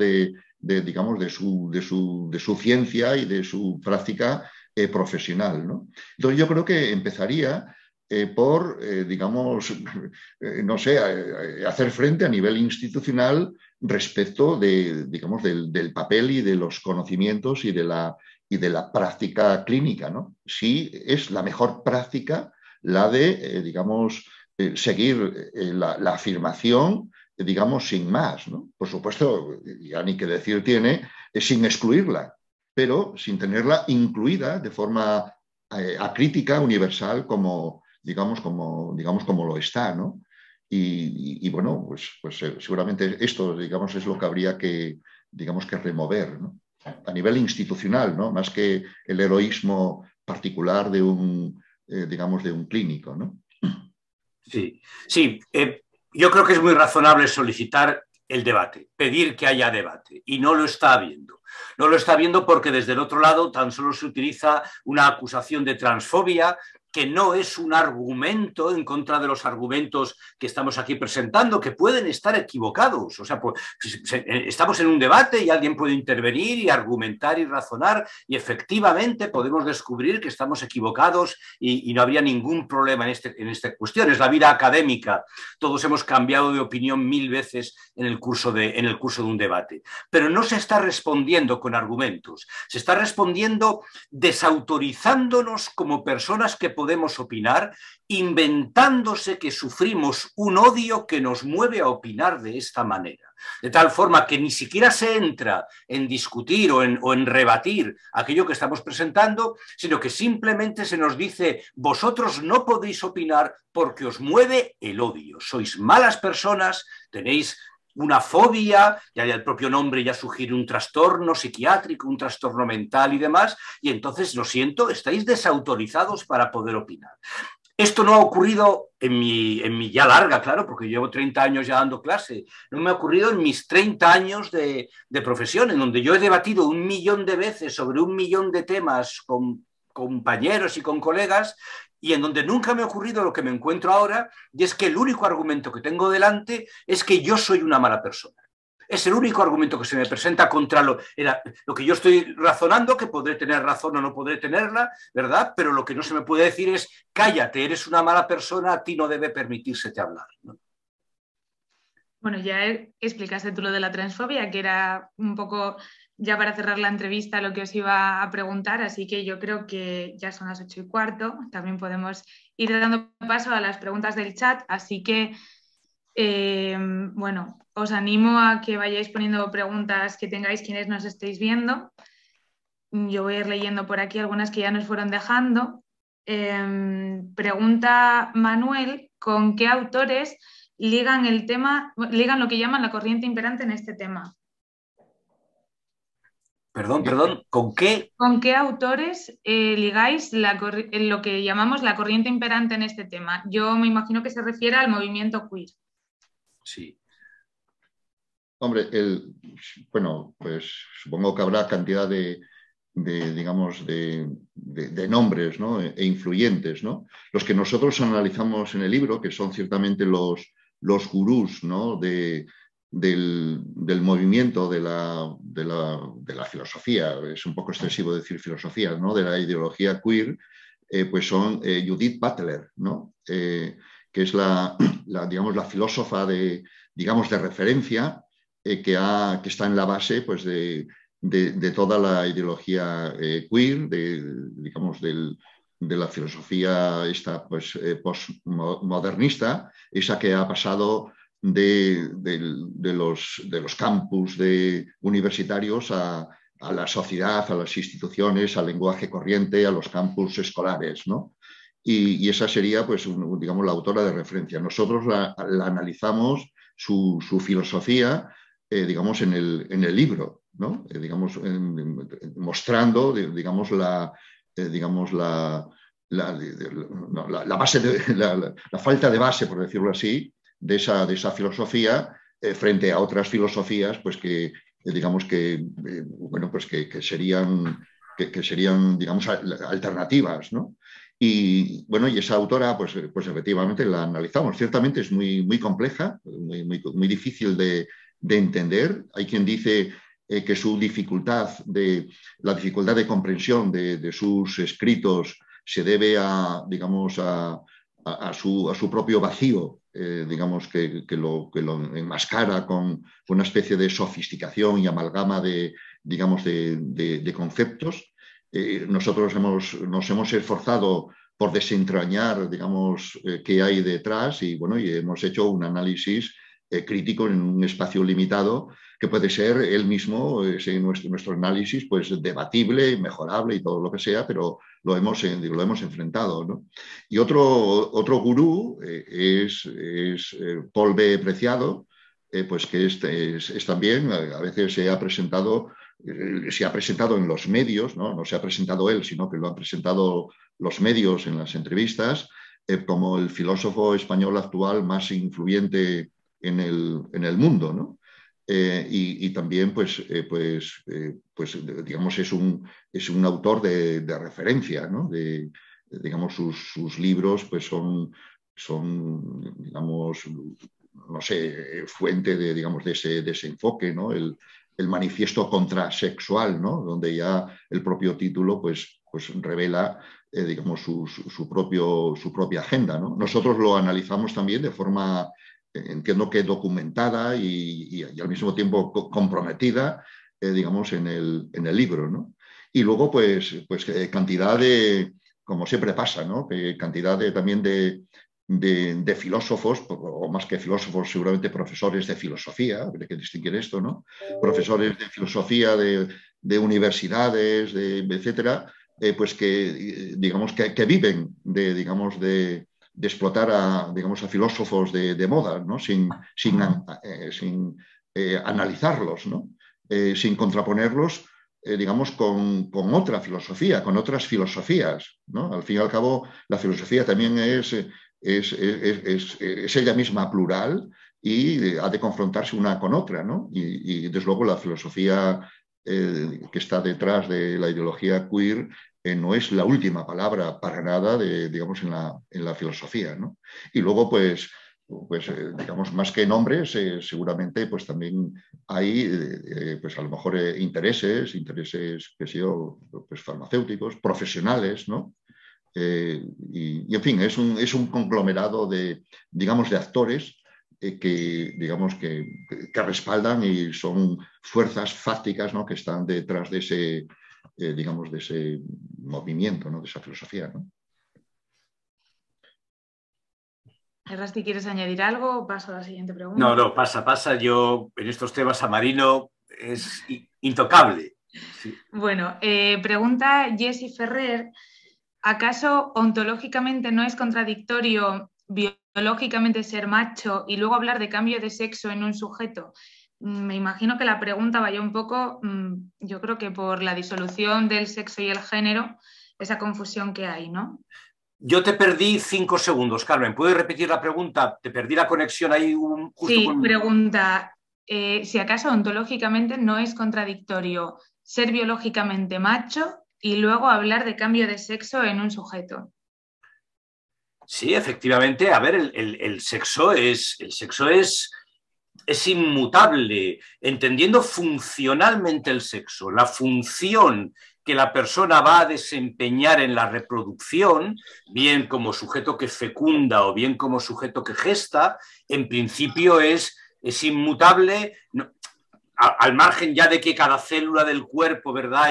digamos, de su ciencia y de su práctica profesional, ¿no? Entonces yo creo que empezaría por, digamos, no sé, hacer frente a nivel institucional respecto digamos, del papel y de los conocimientos y de la práctica clínica, ¿no? Sí, es la mejor práctica la de, digamos, seguir la afirmación, digamos, sin más, ¿no? Por supuesto, ya ni que decir tiene, sin excluirla, pero sin tenerla incluida de forma acrítica, universal, como lo está, ¿no? Y bueno, pues seguramente esto, digamos, es lo que habría que, digamos, que remover, ¿no? A nivel institucional, ¿no? Más que el heroísmo particular digamos, de un clínico, ¿no? Sí, sí. Yo creo que es muy razonable solicitar el debate, pedir que haya debate, y no lo está habiendo. No lo está habiendo porque desde el otro lado tan solo se utiliza una acusación de transfobia que no es un argumento en contra de los argumentos que estamos aquí presentando, que pueden estar equivocados. O sea, pues, estamos en un debate y alguien puede intervenir y argumentar y razonar, y efectivamente podemos descubrir que estamos equivocados y no habría ningún problema en esta cuestión. Es la vida académica. Todos hemos cambiado de opinión 1000 veces en el curso de un debate. Pero no se está respondiendo con argumentos. Se está respondiendo desautorizándonos como personas que podemos opinar, inventándose que sufrimos un odio que nos mueve a opinar de esta manera. De tal forma que ni siquiera se entra en discutir o en rebatir aquello que estamos presentando, sino que simplemente se nos dice: vosotros no podéis opinar porque os mueve el odio, sois malas personas, tenéis una fobia, ya el propio nombre ya sugiere un trastorno psiquiátrico, un trastorno mental y demás, y entonces, lo siento, estáis desautorizados para poder opinar. Esto no ha ocurrido en mi ya larga, claro, porque llevo 30 años ya dando clase, no me ha ocurrido en mis 30 años de profesión, en donde yo he debatido 1 millón de veces sobre 1 millón de temas con compañeros y con colegas, y en donde nunca me ha ocurrido lo que me encuentro ahora, y es que el único argumento que tengo delante es que yo soy una mala persona. Es el único argumento que se me presenta contra lo que yo estoy razonando, que podré tener razón o no podré tenerla, ¿verdad? Pero lo que no se me puede decir es: cállate, eres una mala persona, a ti no debe permitírsete hablar, ¿no? Bueno, ya explicaste tú lo de la transfobia, que era un poco ya para cerrar la entrevista lo que os iba a preguntar, así que yo creo que ya son las 8:15, también podemos ir dando paso a las preguntas del chat, así que Bueno, os animo a que vayáis poniendo preguntas que tengáis quienes nos estéis viendo. Yo voy a ir leyendo por aquí algunas que ya nos fueron dejando. Pregunta Manuel, ¿con qué autores ligan lo que llaman la corriente imperante en este tema? Perdón, ¿con qué? ¿Con qué autores ligáis lo que llamamos la corriente imperante en este tema? Yo me imagino que se refiere al movimiento queer. Sí. Hombre, bueno, pues supongo que habrá cantidad digamos, de nombres, ¿no? E influyentes, ¿no? Los que nosotros analizamos en el libro, que son ciertamente los gurús, ¿no? Del movimiento de la filosofía, es un poco excesivo decir filosofía, ¿no? De la ideología queer, pues son Judith Butler, ¿no? Que es digamos, la filósofa digamos, de referencia que está en la base pues, de toda la ideología queer, digamos, de la filosofía esta, pues, postmodernista, esa que ha pasado de los campus universitarios a la sociedad, a las instituciones, al lenguaje corriente, a los campus escolares, ¿no? Y esa sería, pues, digamos, la autora de referencia. Nosotros la analizamos, su filosofía, digamos, en el libro, ¿no? Digamos, mostrando, digamos, la base la falta de base, por decirlo así, de esa filosofía frente a otras filosofías, pues que, digamos bueno, pues que serían, digamos, alternativas, ¿no? Y bueno, y esa autora, pues efectivamente la analizamos. Ciertamente es muy compleja, muy difícil de entender. Hay quien dice que la dificultad de comprensión de sus escritos se debe digamos, a su propio vacío, digamos, que lo enmascara con una especie de sofisticación y amalgama digamos, de conceptos. Nosotros nos hemos esforzado por desentrañar, digamos, qué hay detrás y, bueno, y hemos hecho un análisis crítico en un espacio limitado que puede ser él mismo, nuestro análisis, pues debatible, mejorable y todo lo que sea, pero lo hemos enfrentado, ¿no? Y otro gurú es Paul B. Preciado, pues que es también, a veces se ha presentado en los medios, ¿no? No se ha presentado él, sino que lo han presentado los medios en las entrevistas, como el filósofo español actual más influyente en el mundo, ¿no? Y también, pues, digamos, es un autor de referencia, ¿no? Digamos, sus libros pues son, digamos, no sé, fuente digamos, de ese enfoque, ¿no? El manifiesto contrasexual, ¿no? Donde ya el propio título pues revela, digamos, su propia agenda, ¿no? Nosotros lo analizamos también de forma, entiendo que documentada y al mismo tiempo comprometida, digamos, en el libro, ¿no? Y luego, pues cantidad como siempre pasa, ¿no? Cantidad también de filósofos, o más que filósofos, seguramente profesores de filosofía, habría que distinguir esto, ¿no? Profesores de filosofía de universidades, etcétera, pues que, digamos, que viven digamos, de explotar digamos, a filósofos de moda, ¿no? Sin analizarlos, ¿no? Sin contraponerlos, digamos, con otra filosofía, con otras filosofías, ¿no? Al fin y al cabo, la filosofía también es ella misma plural y ha de confrontarse una con otra, ¿no? Y desde luego la filosofía que está detrás de la ideología queer no es la última palabra para nada, digamos, en la filosofía, ¿no? Y luego, pues digamos, más que nombres, seguramente pues también hay, pues a lo mejor intereses, qué sé yo, pues farmacéuticos, profesionales, ¿no? Y en fin, es un conglomerado digamos, de actores digamos, que respaldan y son fuerzas fácticas, ¿no? Que están detrás de ese, digamos, de ese movimiento, ¿no? De esa filosofía, ¿no? Errasti, ¿quieres añadir algo o paso a la siguiente pregunta? No, pasa. Yo en estos temas a Marino es intocable. Sí. Bueno, pregunta Jessie Ferrer. ¿Acaso ontológicamente no es contradictorio biológicamente ser macho y luego hablar de cambio de sexo en un sujeto? Me imagino que la pregunta vaya un poco, yo creo que por la disolución del sexo y el género, esa confusión que hay, ¿no? Yo te perdí 5 segundos, Carmen. ¿Puedes repetir la pregunta? Te perdí la conexión ahí justo Sí, con... pregunta, si acaso ontológicamente no es contradictorio ser biológicamente macho y luego hablar de cambio de sexo en un sujeto. Sí, efectivamente. A ver, el sexo es inmutable, entendiendo funcionalmente el sexo, la función que la persona va a desempeñar en la reproducción, bien como sujeto que fecunda o bien como sujeto que gesta, en principio es inmutable, al margen ya de que cada célula del cuerpo, ¿verdad?,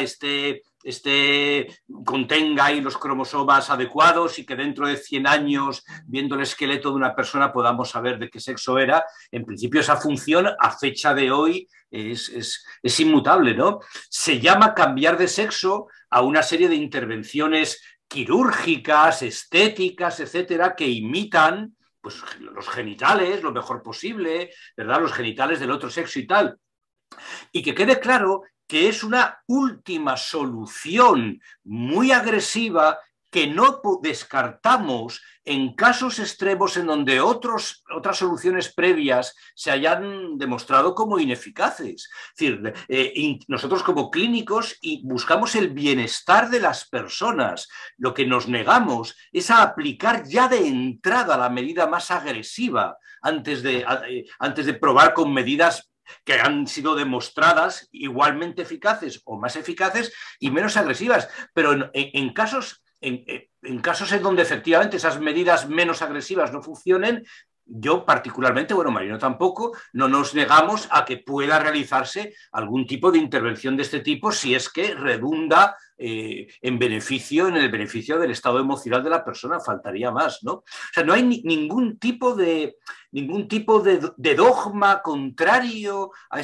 contenga ahí los cromosomas adecuados y que dentro de 100 años, viendo el esqueleto de una persona, podamos saber de qué sexo era. En principio, esa función a fecha de hoy es inmutable, ¿no? Se llama cambiar de sexo a una serie de intervenciones quirúrgicas, estéticas, etcétera, que imitan pues, los genitales lo mejor posible, ¿verdad?, los genitales del otro sexo y tal. Y que quede claro que es una última solución muy agresiva que no descartamos en casos extremos en donde otras soluciones previas se hayan demostrado como ineficaces. Es decir, nosotros como clínicos buscamos el bienestar de las personas. Lo que nos negamos es a aplicar ya de entrada la medida más agresiva antes de probar con medidas que han sido demostradas igualmente eficaces o más eficaces y menos agresivas. Pero en casos en donde efectivamente esas medidas menos agresivas no funcionen, yo particularmente, bueno, Marino tampoco, no nos negamos a que pueda realizarse algún tipo de intervención de este tipo si es que redunda en el beneficio del estado emocional de la persona, faltaría más, ¿no? O sea, no hay ningún tipo de dogma contrario a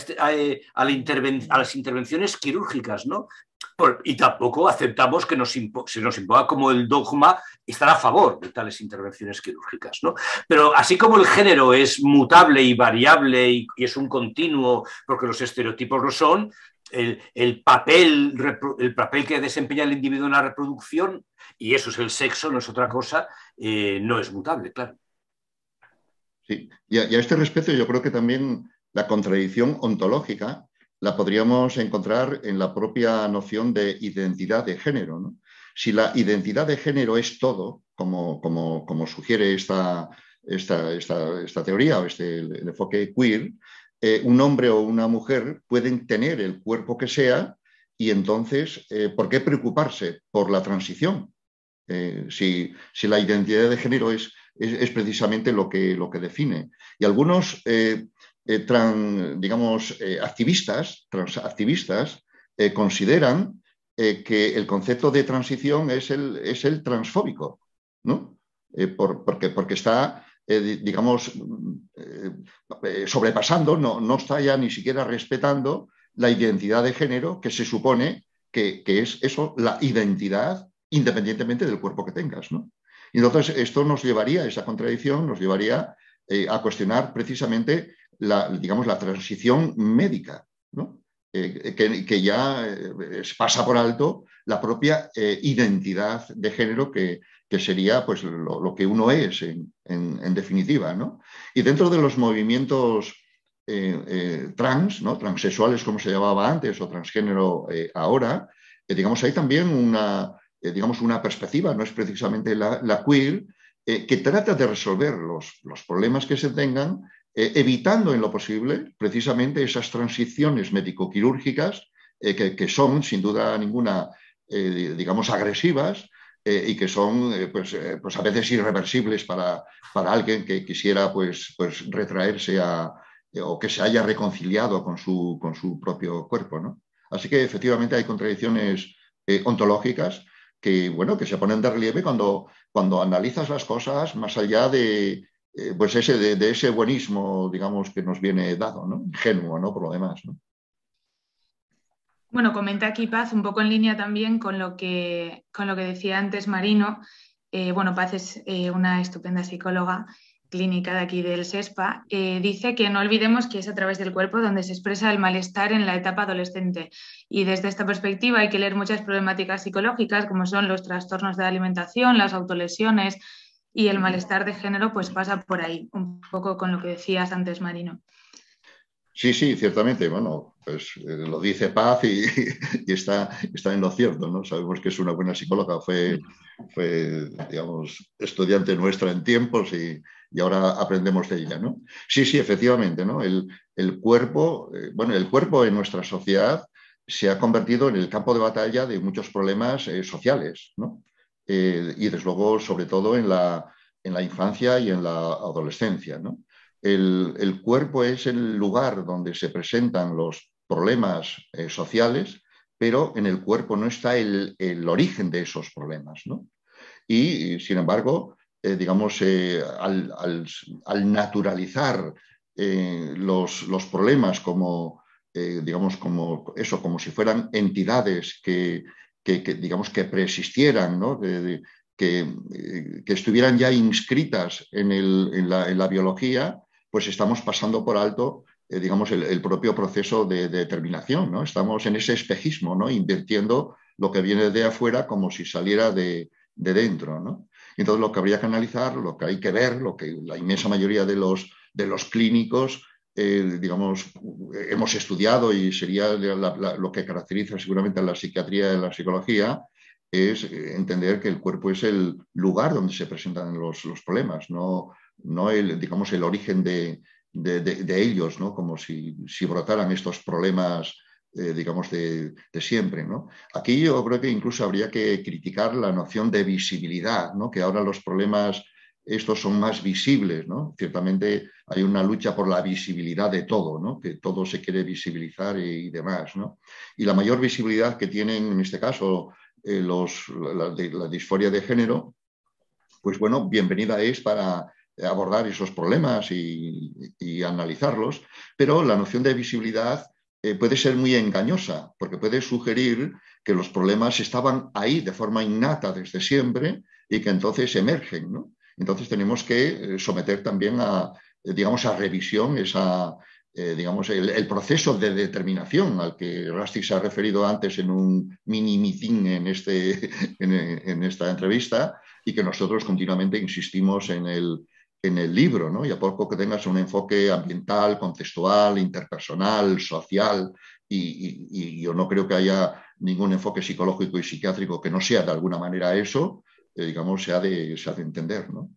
las intervenciones quirúrgicas, ¿no? Y tampoco aceptamos que se nos imponga como el dogma estar a favor de tales intervenciones quirúrgicas, ¿no? Pero así como el género es mutable y variable y es un continuo, porque los estereotipos lo son, el papel que desempeña el individuo en la reproducción, y eso es el sexo, no es otra cosa, no es mutable, claro. Sí, y a este respecto yo creo que también la contradicción ontológica la podríamos encontrar en la propia noción de identidad de género, ¿no? Si la identidad de género es todo, como sugiere esta teoría o el enfoque queer, un hombre o una mujer pueden tener el cuerpo que sea y entonces, ¿por qué preocuparse por la transición? Si la identidad de género es precisamente lo que define. Y algunos transactivistas consideran que el concepto de transición es el transfóbico, ¿no? Porque está, sobrepasando, no está ya ni siquiera respetando la identidad de género que se supone que es eso, la identidad independientemente del cuerpo que tengas, ¿no? Y entonces esto esa contradicción nos llevaría a cuestionar precisamente la transición médica, ¿no? Que ya pasa por alto la propia identidad de género que sería pues, lo que uno es en definitiva, ¿no? Y dentro de los movimientos trans, ¿no?, transexuales como se llamaba antes o transgénero ahora, hay también una perspectiva, no es precisamente la queer, que trata de resolver los problemas que se tengan, evitando en lo posible precisamente esas transiciones médico-quirúrgicas que son, sin duda ninguna, agresivas y que son pues a veces irreversibles para alguien que quisiera pues retraerse o que se haya reconciliado con su propio cuerpo, ¿no? Así que efectivamente hay contradicciones ontológicas que se ponen de relieve cuando analizas las cosas más allá de pues de ese buenismo, digamos, que nos viene dado, ¿no? Ingenuo, ¿no? Por lo demás, ¿no? Bueno, comenta aquí Paz, un poco en línea también con lo que decía antes Marino. Bueno, Paz es una estupenda psicóloga clínica de aquí del SESPA. Dice que no olvidemos que es a través del cuerpo donde se expresa el malestar en la etapa adolescente. Y desde esta perspectiva hay que leer muchas problemáticas psicológicas, como son los trastornos de la alimentación, las autolesiones y el malestar de género, pues pasa por ahí, un poco con lo que decías antes, Marino. Sí, sí, ciertamente. Bueno, pues lo dice Paz y está en lo cierto, ¿no? Sabemos que es una buena psicóloga, fue digamos, estudiante nuestra en tiempos y ahora aprendemos de ella, ¿no? Sí, sí, efectivamente, ¿no? El cuerpo, bueno, el cuerpo en nuestra sociedad se ha convertido en el campo de batalla de muchos problemas sociales, ¿no? Y desde luego, sobre todo en la infancia y en la adolescencia, ¿no? El cuerpo es el lugar donde se presentan los problemas sociales, pero en el cuerpo no está el origen de esos problemas, ¿no? Y, sin embargo, digamos, al naturalizar los problemas como, digamos, como eso, como si fueran entidades digamos, que preexistieran, ¿no? Que estuvieran ya inscritas en la biología, pues estamos pasando por alto, digamos, el propio proceso de determinación, ¿no? Estamos en ese espejismo, ¿no? Invirtiendo lo que viene de afuera como si saliera de dentro, ¿no? Entonces, lo que habría que analizar, lo que hay que ver, lo que la inmensa mayoría de los clínicos, digamos, hemos estudiado y sería lo que caracteriza seguramente a la psiquiatría y a la psicología, es entender que el cuerpo es el lugar donde se presentan los problemas, no digamos, el origen de ellos, ¿no? Como si brotaran estos problemas, digamos, de siempre, ¿no? Aquí yo creo que incluso habría que criticar la noción de visibilidad, ¿no? Que ahora los problemas estos son más visibles, ¿no? Ciertamente hay una lucha por la visibilidad de todo, ¿no? Que todo se quiere visibilizar y demás, ¿no? Y la mayor visibilidad que tienen, en este caso, la disforia de género, pues bueno, bienvenida es para abordar esos problemas y analizarlos, pero la noción de visibilidad puede ser muy engañosa, porque puede sugerir que los problemas estaban ahí de forma innata desde siempre y que entonces emergen, ¿no? Entonces tenemos que someter también digamos, a revisión digamos, el proceso de determinación al que Rusty se ha referido antes en un mini meeting en esta entrevista, y que nosotros continuamente insistimos en el libro, ¿no? Y a poco que tengas un enfoque ambiental, contextual, interpersonal, social, y yo no creo que haya ningún enfoque psicológico y psiquiátrico que no sea de alguna manera eso, digamos, se ha de entender, ¿no?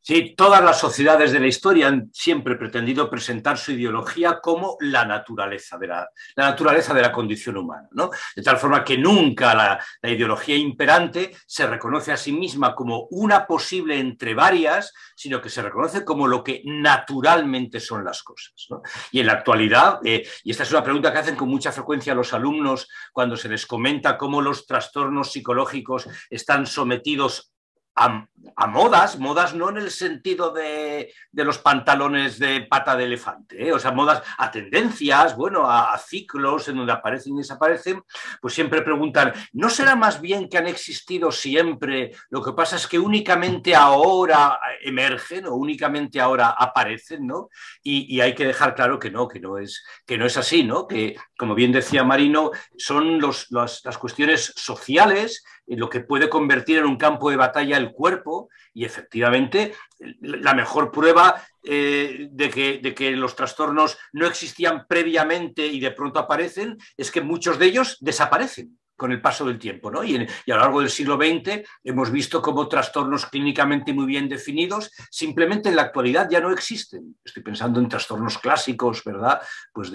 Sí, todas las sociedades de la historia han siempre pretendido presentar su ideología como la naturaleza de la condición humana, ¿no? De tal forma que nunca la ideología imperante se reconoce a sí misma como una posible entre varias, sino que se reconoce como lo que naturalmente son las cosas, ¿no? Y en la actualidad, y esta es una pregunta que hacen con mucha frecuencia a los alumnos cuando se les comenta cómo los trastornos psicológicos están sometidos a modas no en el sentido de los pantalones de pata de elefante, o sea, modas a tendencias, bueno, a ciclos en donde aparecen y desaparecen, pues siempre preguntan, ¿no será más bien que han existido siempre? Lo que pasa es que únicamente ahora emergen o únicamente ahora aparecen, ¿no? Y hay que dejar claro que no es así, ¿no? Que, como bien decía Marino, son las cuestiones sociales lo que puede convertir en un campo de batalla el cuerpo, y efectivamente la mejor prueba de que los trastornos no existían previamente y de pronto aparecen es que muchos de ellos desaparecen con el paso del tiempo, ¿no? Y a lo largo del siglo XX hemos visto cómo trastornos clínicamente muy bien definidos simplemente en la actualidad ya no existen. Estoy pensando en trastornos clásicos, ¿verdad? Pues,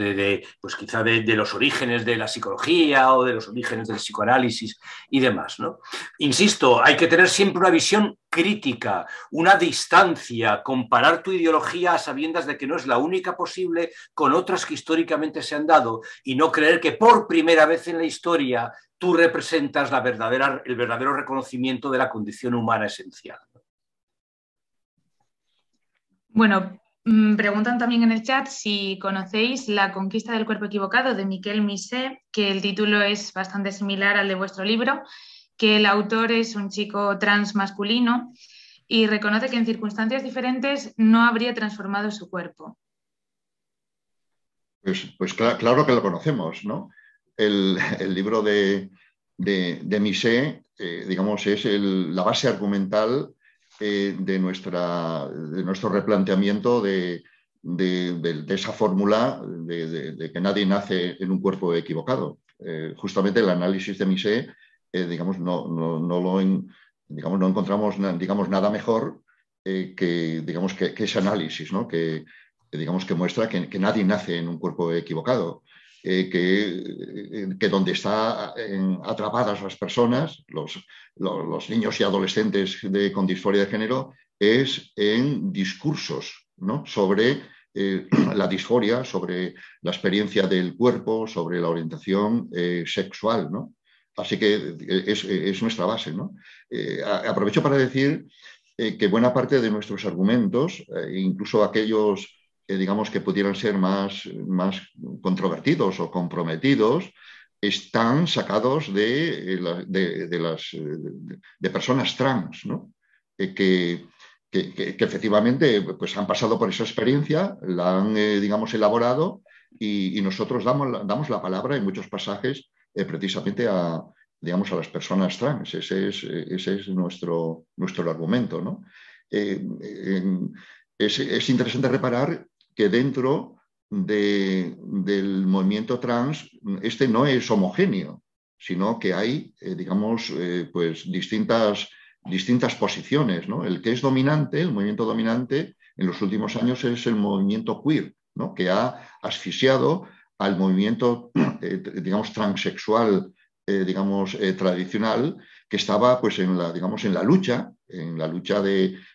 pues quizá de los orígenes de la psicología o de los orígenes del psicoanálisis y demás, ¿no? Insisto, hay que tener siempre una visión crítica, una distancia, comparar tu ideología a sabiendas de que no es la única posible con otras que históricamente se han dado, y no creer que por primera vez en la historia tú representas el verdadero reconocimiento de la condición humana esencial. Bueno, preguntan también en el chat si conocéis La conquista del cuerpo equivocado de Miquel Misé, que el título es bastante similar al de vuestro libro, que el autor es un chico trans masculino y reconoce que en circunstancias diferentes no habría transformado su cuerpo. Pues claro que lo conocemos, ¿no? El libro de Misé, digamos, es la base argumental de nuestro replanteamiento de esa fórmula de que nadie nace en un cuerpo equivocado. Justamente el análisis de Misé, digamos, digamos, no encontramos digamos, nada mejor digamos, que ese análisis, ¿no? Digamos, que muestra que nadie nace en un cuerpo equivocado, que donde están atrapadas las personas, los niños y adolescentes con disforia de género, es en discursos, ¿no? Sobre la disforia, sobre la experiencia del cuerpo, sobre la orientación sexual, ¿no? Así que es nuestra base, ¿no? Aprovecho para decir que buena parte de nuestros argumentos, incluso aquellos digamos, que pudieran ser más controvertidos o comprometidos, están sacados de personas trans, ¿no? Que efectivamente pues, han pasado por esa experiencia, la han, digamos, elaborado y nosotros damos la palabra en muchos pasajes precisamente digamos, a las personas trans. Ese es nuestro argumento, ¿no? Es interesante reparar que dentro del movimiento trans este no es homogéneo, sino que hay, digamos, pues distintas posiciones, ¿no? El que es dominante, el movimiento dominante en los últimos años es el movimiento queer, ¿no? Que ha asfixiado al movimiento, digamos, transexual, digamos, tradicional, que estaba pues digamos, en la lucha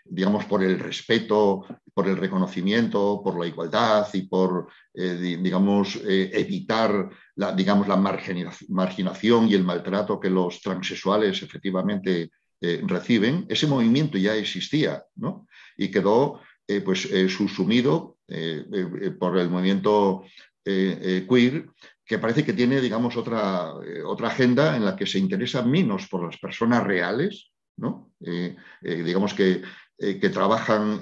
digamos, por el respeto, por el reconocimiento, por la igualdad y por, digamos, evitar digamos, la marginación y el maltrato que los transexuales efectivamente reciben. Ese movimiento ya existía, ¿no? Y quedó pues, subsumido por el movimiento queer, que parece que tiene, digamos, otra agenda en la que se interesa menos por las personas reales, ¿no? Digamos que trabajan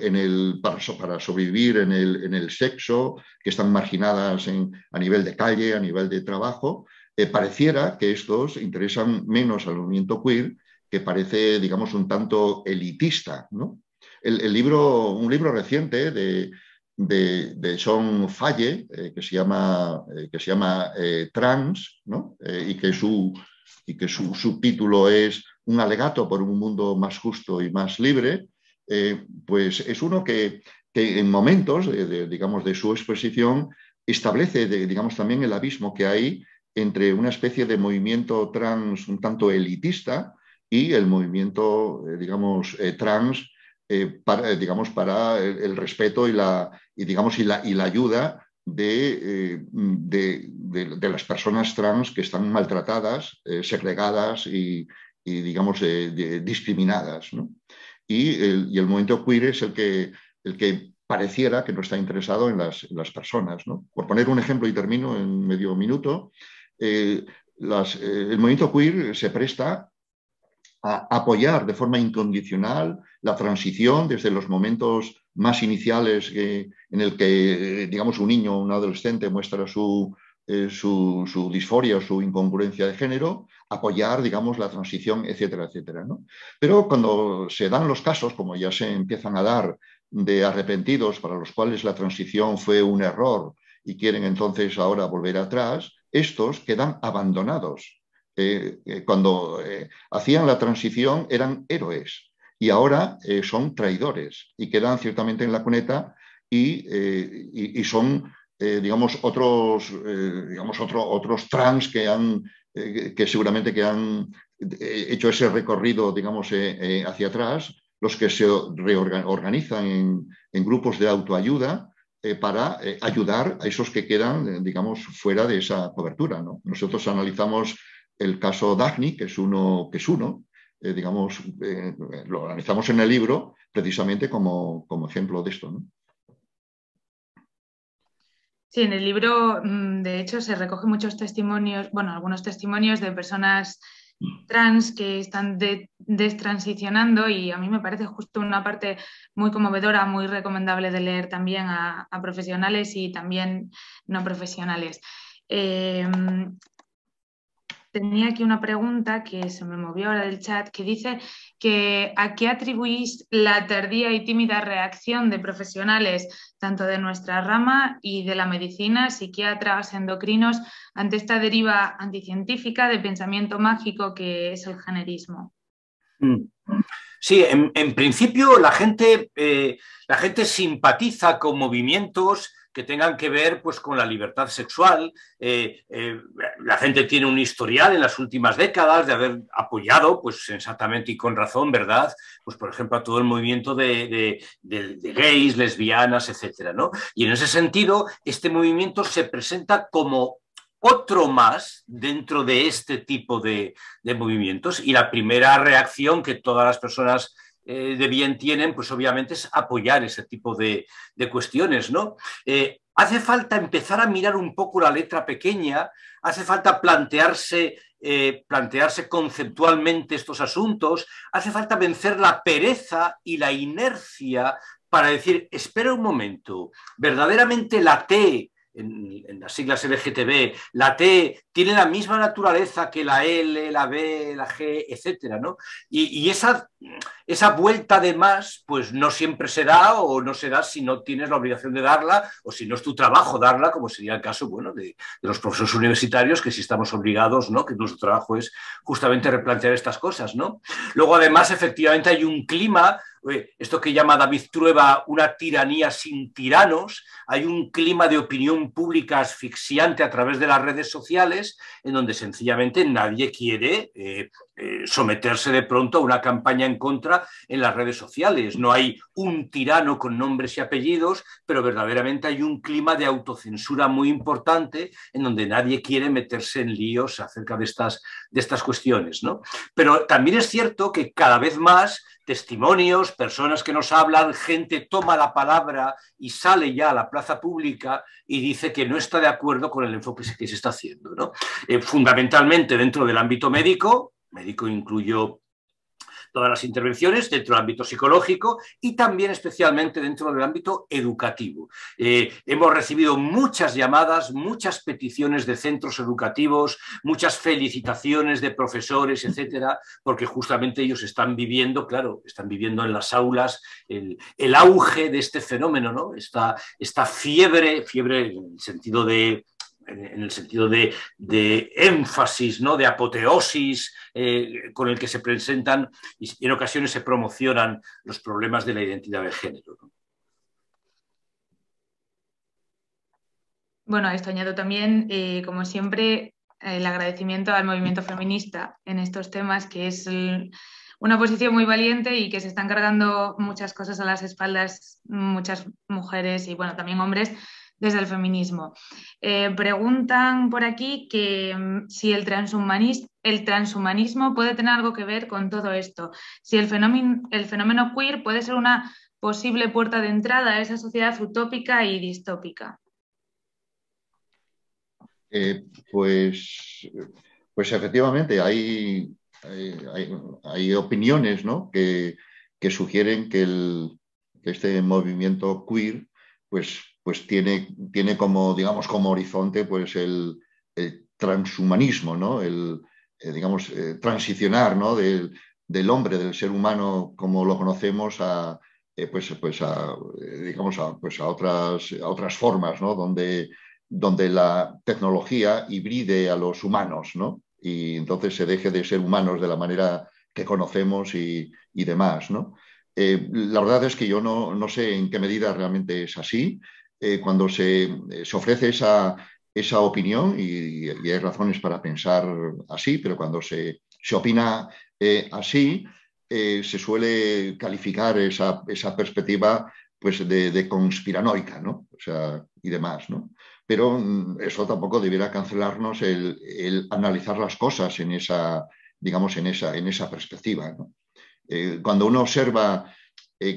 para sobrevivir en el sexo, que están marginadas a nivel de calle, a nivel de trabajo. Pareciera que estos interesan menos al movimiento queer, que parece, digamos, un tanto elitista, ¿no? Un libro reciente de Sean Faye, que se llama Trans, ¿no? Y que su subtítulo es Un alegato por un mundo más justo y más libre, pues es uno que en momentos, digamos, de su exposición establece, digamos, también el abismo que hay entre una especie de movimiento trans un tanto elitista y el movimiento, digamos, trans digamos, para el respeto digamos, y la ayuda de las personas trans que están maltratadas, segregadas y digamos, discriminadas, ¿no? Y el movimiento queer es el que pareciera que no está interesado en las personas, ¿no? Por poner un ejemplo y termino en medio minuto, el movimiento queer se presta a apoyar de forma incondicional la transición desde los momentos más iniciales en el que, digamos, un niño o un adolescente muestra su disforia o su incongruencia de género, apoyar, digamos, la transición, etcétera, etcétera, ¿no? Pero cuando se dan los casos, como ya se empiezan a dar, de arrepentidos para los cuales la transición fue un error y quieren entonces ahora volver atrás, estos quedan abandonados. Cuando hacían la transición eran héroes y ahora son traidores y quedan ciertamente en la cuneta y son, digamos, otros trans que seguramente que han hecho ese recorrido, digamos, hacia atrás, los que se reorganizan en grupos de autoayuda para ayudar a esos que quedan, digamos, fuera de esa cobertura, ¿no? Nosotros analizamos el caso Dagny, que es uno, digamos, lo analizamos en el libro precisamente como ejemplo de esto, ¿no? Sí, en el libro, de hecho, se recogen muchos testimonios, bueno, algunos testimonios de personas trans que están destransicionando, y a mí me parece justo una parte muy conmovedora, muy recomendable de leer también a profesionales y también no profesionales. Tenía aquí una pregunta que se me movió ahora del chat, que dice que ¿a qué atribuís la tardía y tímida reacción de profesionales tanto de nuestra rama y de la medicina, psiquiatras, endocrinos, ante esta deriva anticientífica de pensamiento mágico que es el generismo? Sí, en principio la gente simpatiza con movimientos que tengan que ver pues, con la libertad sexual. La gente tiene un historial en las últimas décadas de haber apoyado, pues sensatamente y con razón, ¿verdad? Pues por ejemplo a todo el movimiento de gays, lesbianas, etcétera, ¿no? Y en ese sentido, este movimiento se presenta como otro más dentro de este tipo de movimientos, y la primera reacción que todas las personas de bien tienen, pues obviamente es apoyar ese tipo de cuestiones, ¿no? Hace falta empezar a mirar un poco la letra pequeña, hace falta plantearse conceptualmente estos asuntos, hace falta vencer la pereza y la inercia para decir, espera un momento, verdaderamente la T en las siglas LGTB, la T tiene la misma naturaleza que la L, la B, la G, etcétera, ¿no? Y esa vuelta de más, pues no siempre se da, o no se da si no tienes la obligación de darla, o si no es tu trabajo darla, como sería el caso, bueno, de los profesores universitarios, que sí estamos obligados, ¿no? Que nuestro trabajo es justamente replantear estas cosas, ¿no? Luego, además, efectivamente hay un clima, esto que llama David Trueba una tiranía sin tiranos, hay un clima de opinión pública asfixiante a través de las redes sociales, en donde sencillamente nadie quiere someterse de pronto a una campaña en contra en las redes sociales. No hay un tirano con nombres y apellidos, pero verdaderamente hay un clima de autocensura muy importante en donde nadie quiere meterse en líos acerca de estas cuestiones, ¿no? Pero también es cierto que cada vez más testimonios, personas que nos hablan, gente toma la palabra y sale ya a la plaza pública y dice que no está de acuerdo con el enfoque que se está haciendo, ¿no? Fundamentalmente dentro del ámbito médico incluyo todas las intervenciones dentro del ámbito psicológico y también especialmente dentro del ámbito educativo. Hemos recibido muchas llamadas, muchas peticiones de centros educativos, muchas felicitaciones de profesores, etcétera, porque justamente ellos están viviendo, claro, están viviendo en las aulas el auge de este fenómeno, ¿no? Esta fiebre en el sentido de énfasis, ¿no? De apoteosis con el que se presentan y en ocasiones se promocionan los problemas de la identidad de género, ¿no? Bueno, a esto añado también, como siempre, el agradecimiento al movimiento feminista en estos temas, que es una posición muy valiente y que se están cargando muchas cosas a las espaldas, muchas mujeres y bueno, también hombres, desde el feminismo. Preguntan por aquí que si el transhumanismo puede tener algo que ver con todo esto, si el fenómeno queer puede ser una posible puerta de entrada a esa sociedad utópica y distópica. Pues efectivamente hay opiniones, ¿no? que sugieren que este movimiento queer pues tiene como, digamos, como horizonte pues el transhumanismo, ¿no? Transicionar, ¿no? del hombre, del ser humano como lo conocemos a otras formas, ¿no? Donde la tecnología hibride a los humanos, ¿no? Y entonces se deje de ser humanos de la manera que conocemos y demás, ¿no? La verdad es que yo no sé en qué medida realmente es así. Cuando se ofrece esa opinión, y hay razones para pensar así, pero cuando se opina así, se suele calificar esa perspectiva pues, de conspiranoica, ¿no? O sea, y demás, ¿no? Pero eso tampoco debiera cancelarnos el analizar las cosas en esa, digamos, en esa perspectiva, ¿no? Cuando uno observa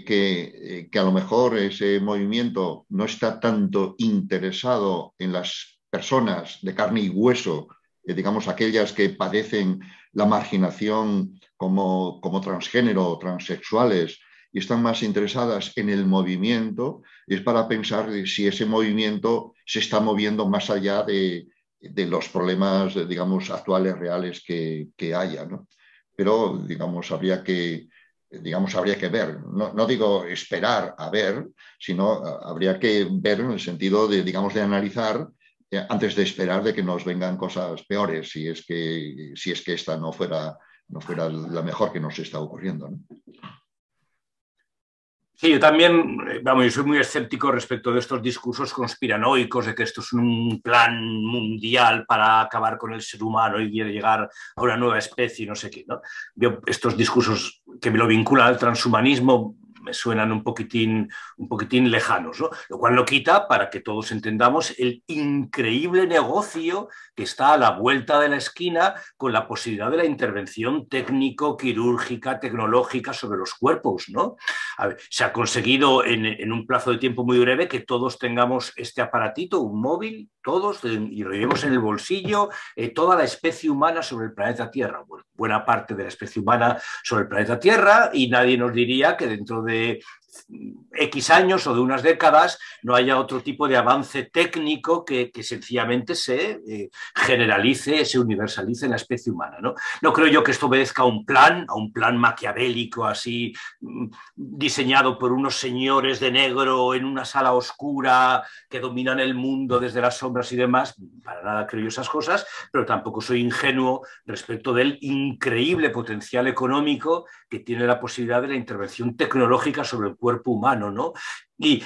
que a lo mejor ese movimiento no está tanto interesado en las personas de carne y hueso, digamos aquellas que padecen la marginación como transgénero o transexuales, y están más interesadas en el movimiento, es para pensar si ese movimiento se está moviendo más allá de los problemas, digamos, actuales, reales que haya, ¿no? Pero, digamos, habría que ver, no digo esperar a ver, sino habría que ver en el sentido de, digamos, de analizar antes de esperar de que nos vengan cosas peores, si es que esta no fuera la mejor que nos está ocurriendo, ¿no? Sí, yo también, vamos, yo soy muy escéptico respecto de estos discursos conspiranoicos de que esto es un plan mundial para acabar con el ser humano y llegar a una nueva especie y no sé qué, ¿no? Yo, estos discursos que me lo vinculan al transhumanismo me suenan un poquitín lejanos, ¿no? Lo cual no quita para que todos entendamos el increíble negocio que está a la vuelta de la esquina con la posibilidad de la intervención técnico, quirúrgica, tecnológica sobre los cuerpos, ¿no? A ver, se ha conseguido en un plazo de tiempo muy breve que todos tengamos este aparatito, un móvil, todos, y lo llevemos en el bolsillo, toda la especie humana sobre el planeta Tierra, bueno, buena parte de la especie humana sobre el planeta Tierra, y nadie nos diría que dentro de X años o de unas décadas no haya otro tipo de avance técnico que sencillamente se generalice, se universalice en la especie humana, ¿no? No creo yo que esto obedezca a un plan maquiavélico así diseñado por unos señores de negro en una sala oscura que dominan el mundo desde las sombras y demás. Para nada creo yo esas cosas, pero tampoco soy ingenuo respecto del increíble potencial económico que tiene la posibilidad de la intervención tecnológica sobre el cuerpo humano, ¿no? Y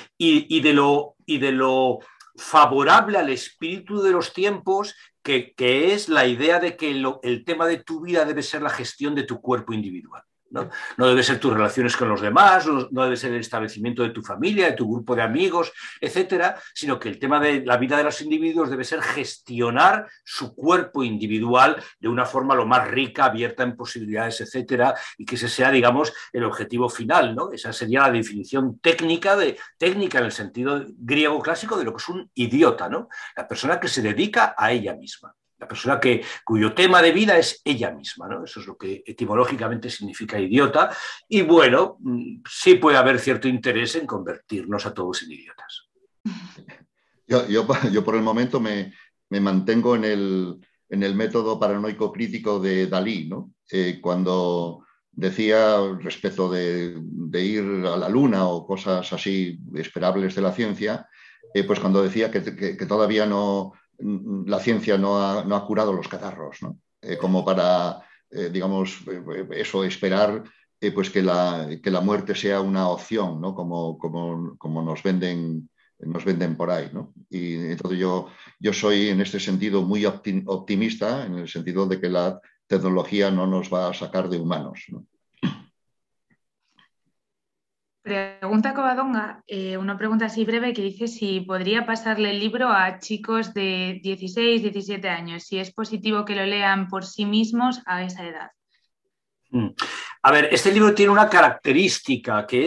de lo favorable al espíritu de los tiempos que es la idea de que el tema de tu vida debe ser la gestión de tu cuerpo individual. ¿No? No debe ser tus relaciones con los demás, no debe ser el establecimiento de tu familia, de tu grupo de amigos, etcétera, sino que el tema de la vida de los individuos debe ser gestionar su cuerpo individual de una forma lo más rica, abierta en posibilidades, etcétera, y que ese sea, digamos, el objetivo final, ¿no? Esa sería la definición técnica en el sentido griego clásico de lo que es un idiota, ¿no? La persona que se dedica a ella misma. La persona cuyo tema de vida es ella misma, ¿no? Eso es lo que etimológicamente significa idiota. Y bueno, sí puede haber cierto interés en convertirnos a todos en idiotas. Yo por el momento me mantengo en el método paranoico crítico de Dalí, ¿no? Cuando decía respecto de ir a la luna o cosas así esperables de la ciencia, pues cuando decía que todavía la ciencia no ha curado los catarros, ¿no? Como para, digamos, eso, esperar pues que la muerte sea una opción, ¿no? Como nos venden por ahí, ¿no? Y entonces yo soy en este sentido muy optimista, en el sentido de que la tecnología no nos va a sacar de humanos, ¿no? Pregunta Covadonga, una pregunta así breve que dice si podría pasarle el libro a chicos de 16, 17 años, si es positivo que lo lean por sí mismos a esa edad. A ver, este libro tiene una característica que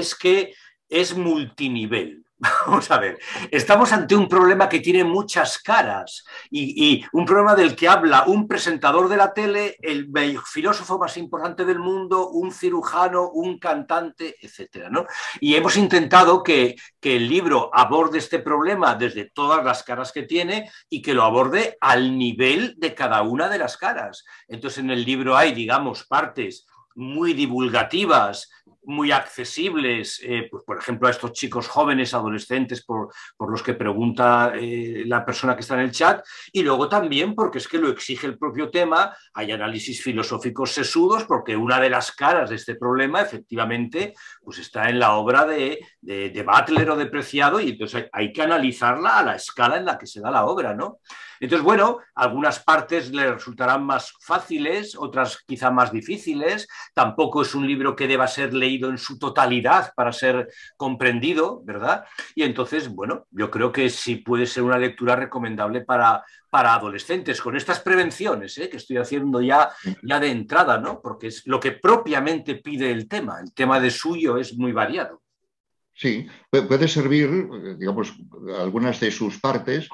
es multinivel. Vamos a ver, estamos ante un problema que tiene muchas caras y un problema del que habla un presentador de la tele, el filósofo más importante del mundo, un cirujano, un cantante, etcétera, ¿no? Y hemos intentado que el libro aborde este problema desde todas las caras que tiene y que lo aborde al nivel de cada una de las caras. Entonces en el libro hay, digamos, partes muy divulgativas, muy accesibles, pues por ejemplo a estos chicos jóvenes, adolescentes, por los que pregunta la persona que está en el chat, y luego también porque es que lo exige el propio tema, hay análisis filosóficos sesudos, porque una de las caras de este problema efectivamente pues está en la obra de Butler o de Preciado, y entonces hay que analizarla a la escala en la que se da la obra, ¿no? Entonces, bueno, algunas partes le resultarán más fáciles, otras quizá más difíciles. Tampoco es un libro que deba ser leído en su totalidad para ser comprendido, ¿verdad? Y entonces, bueno, yo creo que sí puede ser una lectura recomendable para adolescentes, con estas prevenciones que estoy haciendo ya de entrada, ¿no? Porque es lo que propiamente pide el tema. El tema de suyo es muy variado. Sí, puede servir, digamos, algunas de sus partes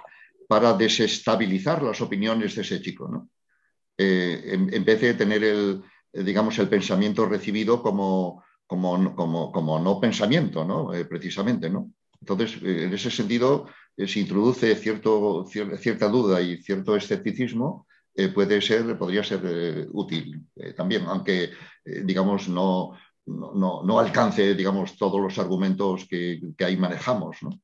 para desestabilizar las opiniones de ese chico, ¿no? En vez de tener digamos, el pensamiento recibido como no pensamiento, ¿no? Precisamente, ¿no? Entonces, en ese sentido, se introduce cierta duda y cierto escepticismo, podría ser útil también, aunque, digamos, no alcance, digamos, todos los argumentos que ahí manejamos, ¿no?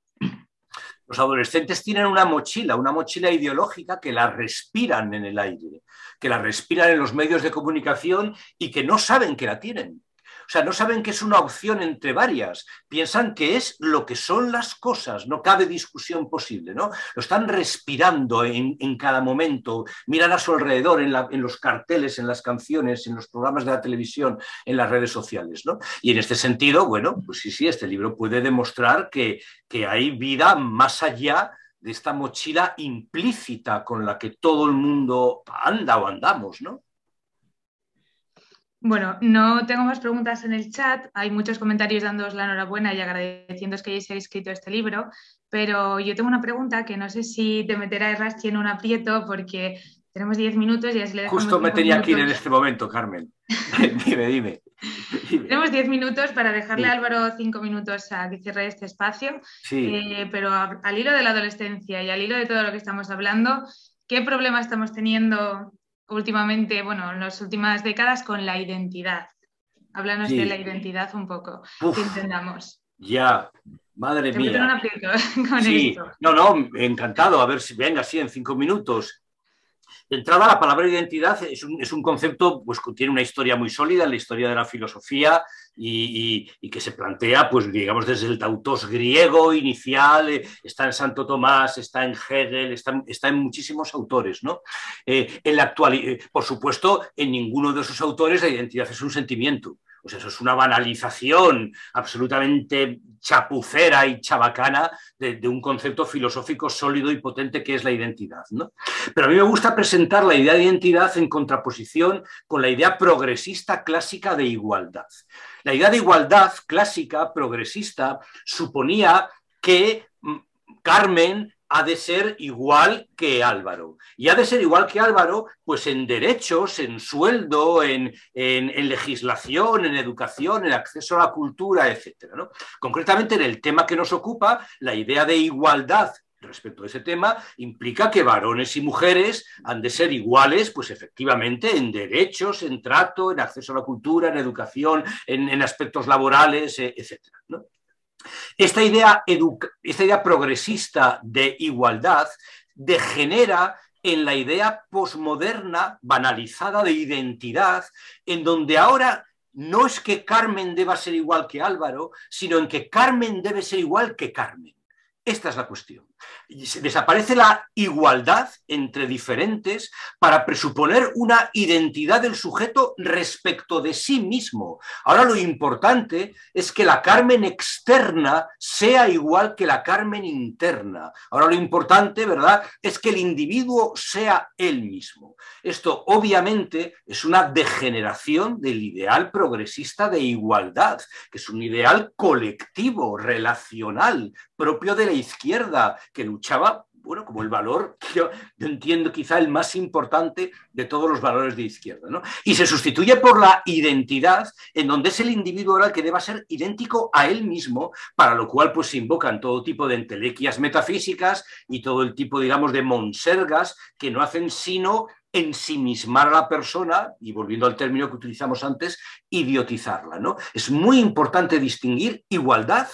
Los adolescentes tienen una mochila ideológica que la respiran en el aire, que la respiran en los medios de comunicación y que no saben que la tienen. O sea, no saben que es una opción entre varias. Piensan que es lo que son las cosas. No cabe discusión posible, ¿no? Lo están respirando en cada momento. Miran a su alrededor en los carteles, en las canciones, en los programas de la televisión, en las redes sociales, ¿no? Y en este sentido, bueno, pues sí, este libro puede demostrar que hay vida más allá de esta mochila implícita con la que todo el mundo anda o andamos, ¿no? Bueno, no tengo más preguntas en el chat. Hay muchos comentarios dándoos la enhorabuena y agradeciéndoos que hayáis escrito este libro, pero yo tengo una pregunta que no sé si te meterá Errasti en un aprieto porque tenemos 10 minutos y así le dejamos Justo me 5 tenía que ir en minutos. este momento, Carmen. Dime. Tenemos 10 minutos para dejarle Sí. a Álvaro 5 minutos a que cierre este espacio, Sí. pero al hilo de la adolescencia y al hilo de todo lo que estamos hablando, ¿qué problema estamos teniendo últimamente, bueno, en las últimas décadas con la identidad? Háblanos de la Sí. identidad un poco, Uf, que entendamos. ya, madre Te meto en un mía. aprieto con Sí, esto. no, encantado. A ver si venga, sí, en 5 minutos. De entrada, la palabra identidad es un concepto pues, que tiene una historia muy sólida en la historia de la filosofía y que se plantea, pues, digamos, desde el tautos griego inicial, está en Santo Tomás, está en Hegel, está en muchísimos autores, ¿no? En la actualidad, por supuesto, en ninguno de esos autores la identidad es un sentimiento. O sea, eso es una banalización absolutamente chapucera y chabacana de un concepto filosófico sólido y potente que es la identidad, ¿no? Pero a mí me gusta presentar la idea de identidad en contraposición con la idea progresista clásica de igualdad. La idea de igualdad clásica, progresista, suponía que Carmen ha de ser igual que Álvaro. Y ha de ser igual que Álvaro, pues en derechos, en sueldo, en legislación, en educación, en acceso a la cultura, etcétera, ¿no? Concretamente, en el tema que nos ocupa, la idea de igualdad respecto a ese tema implica que varones y mujeres han de ser iguales, pues efectivamente, en derechos, en trato, en acceso a la cultura, en educación, en aspectos laborales, etcétera, ¿no? Esta idea progresista de igualdad degenera en la idea posmoderna, banalizada de identidad, en donde ahora no es que Carmen deba ser igual que Álvaro, sino en que Carmen debe ser igual que Carmen. Esta es la cuestión. Desaparece la igualdad entre diferentes para presuponer una identidad del sujeto respecto de sí mismo. Ahora lo importante es que la Carmen externa sea igual que la Carmen interna. Ahora lo importante, ¿verdad?, es que el individuo sea él mismo. Esto obviamente es una degeneración del ideal progresista de igualdad, que es un ideal colectivo, relacional, propio de la izquierda, que luchaba, bueno, como el valor, yo entiendo quizá el más importante de todos los valores de izquierda, ¿no? Y se sustituye por la identidad, en donde es el individuo ahora el que deba ser idéntico a él mismo, para lo cual pues se invocan todo tipo de entelequias metafísicas y todo el tipo, digamos, de monsergas que no hacen sino ensimismar a la persona, y volviendo al término que utilizamos antes, idiotizarla, ¿no? Es muy importante distinguir igualdad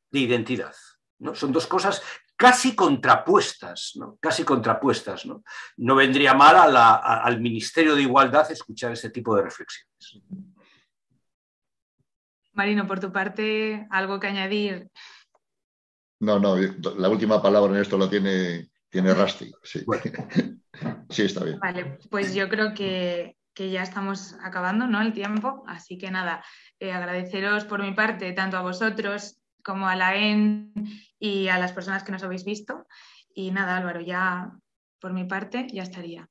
de identidad, ¿no? Son dos cosas casi contrapuestas, ¿no? Casi contrapuestas, ¿no? No vendría mal al Ministerio de Igualdad escuchar este tipo de reflexiones. Marino, por tu parte, ¿algo que añadir? No, la última palabra en esto la tiene Rusty. Sí. Bueno. Sí, está bien. Vale, pues yo creo que ya estamos acabando, ¿no?, el tiempo, así que nada, agradeceros por mi parte tanto a vosotros como a la EN y a las personas que nos habéis visto. Y nada, Álvaro, ya por mi parte ya estaría.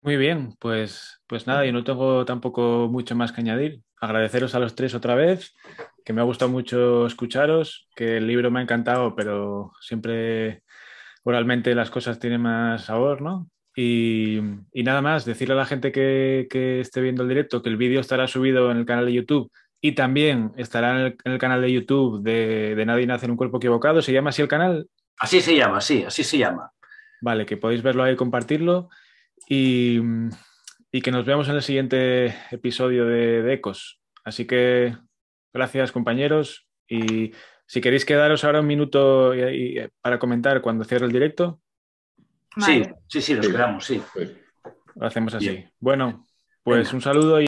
Muy bien, pues nada, yo no tengo tampoco mucho más que añadir. Agradeceros a los tres otra vez, que me ha gustado mucho escucharos, que el libro me ha encantado, pero siempre oralmente las cosas tienen más sabor, ¿no? Y nada más, decirle a la gente que esté viendo el directo que el vídeo estará subido en el canal de YouTube y también estará en el canal de YouTube de Nadie nace en un cuerpo equivocado. ¿Se llama así el canal? Así se llama, sí, así se llama. Vale, que podéis verlo ahí, compartirlo y, y que nos veamos en el siguiente episodio de Ecos. Así que gracias, compañeros, y si queréis quedaros ahora un minuto para comentar cuando cierre el directo. Sí, Vale. sí, nos quedamos, sí. Lo hacemos así. Bien. Bueno, pues Venga. un saludo.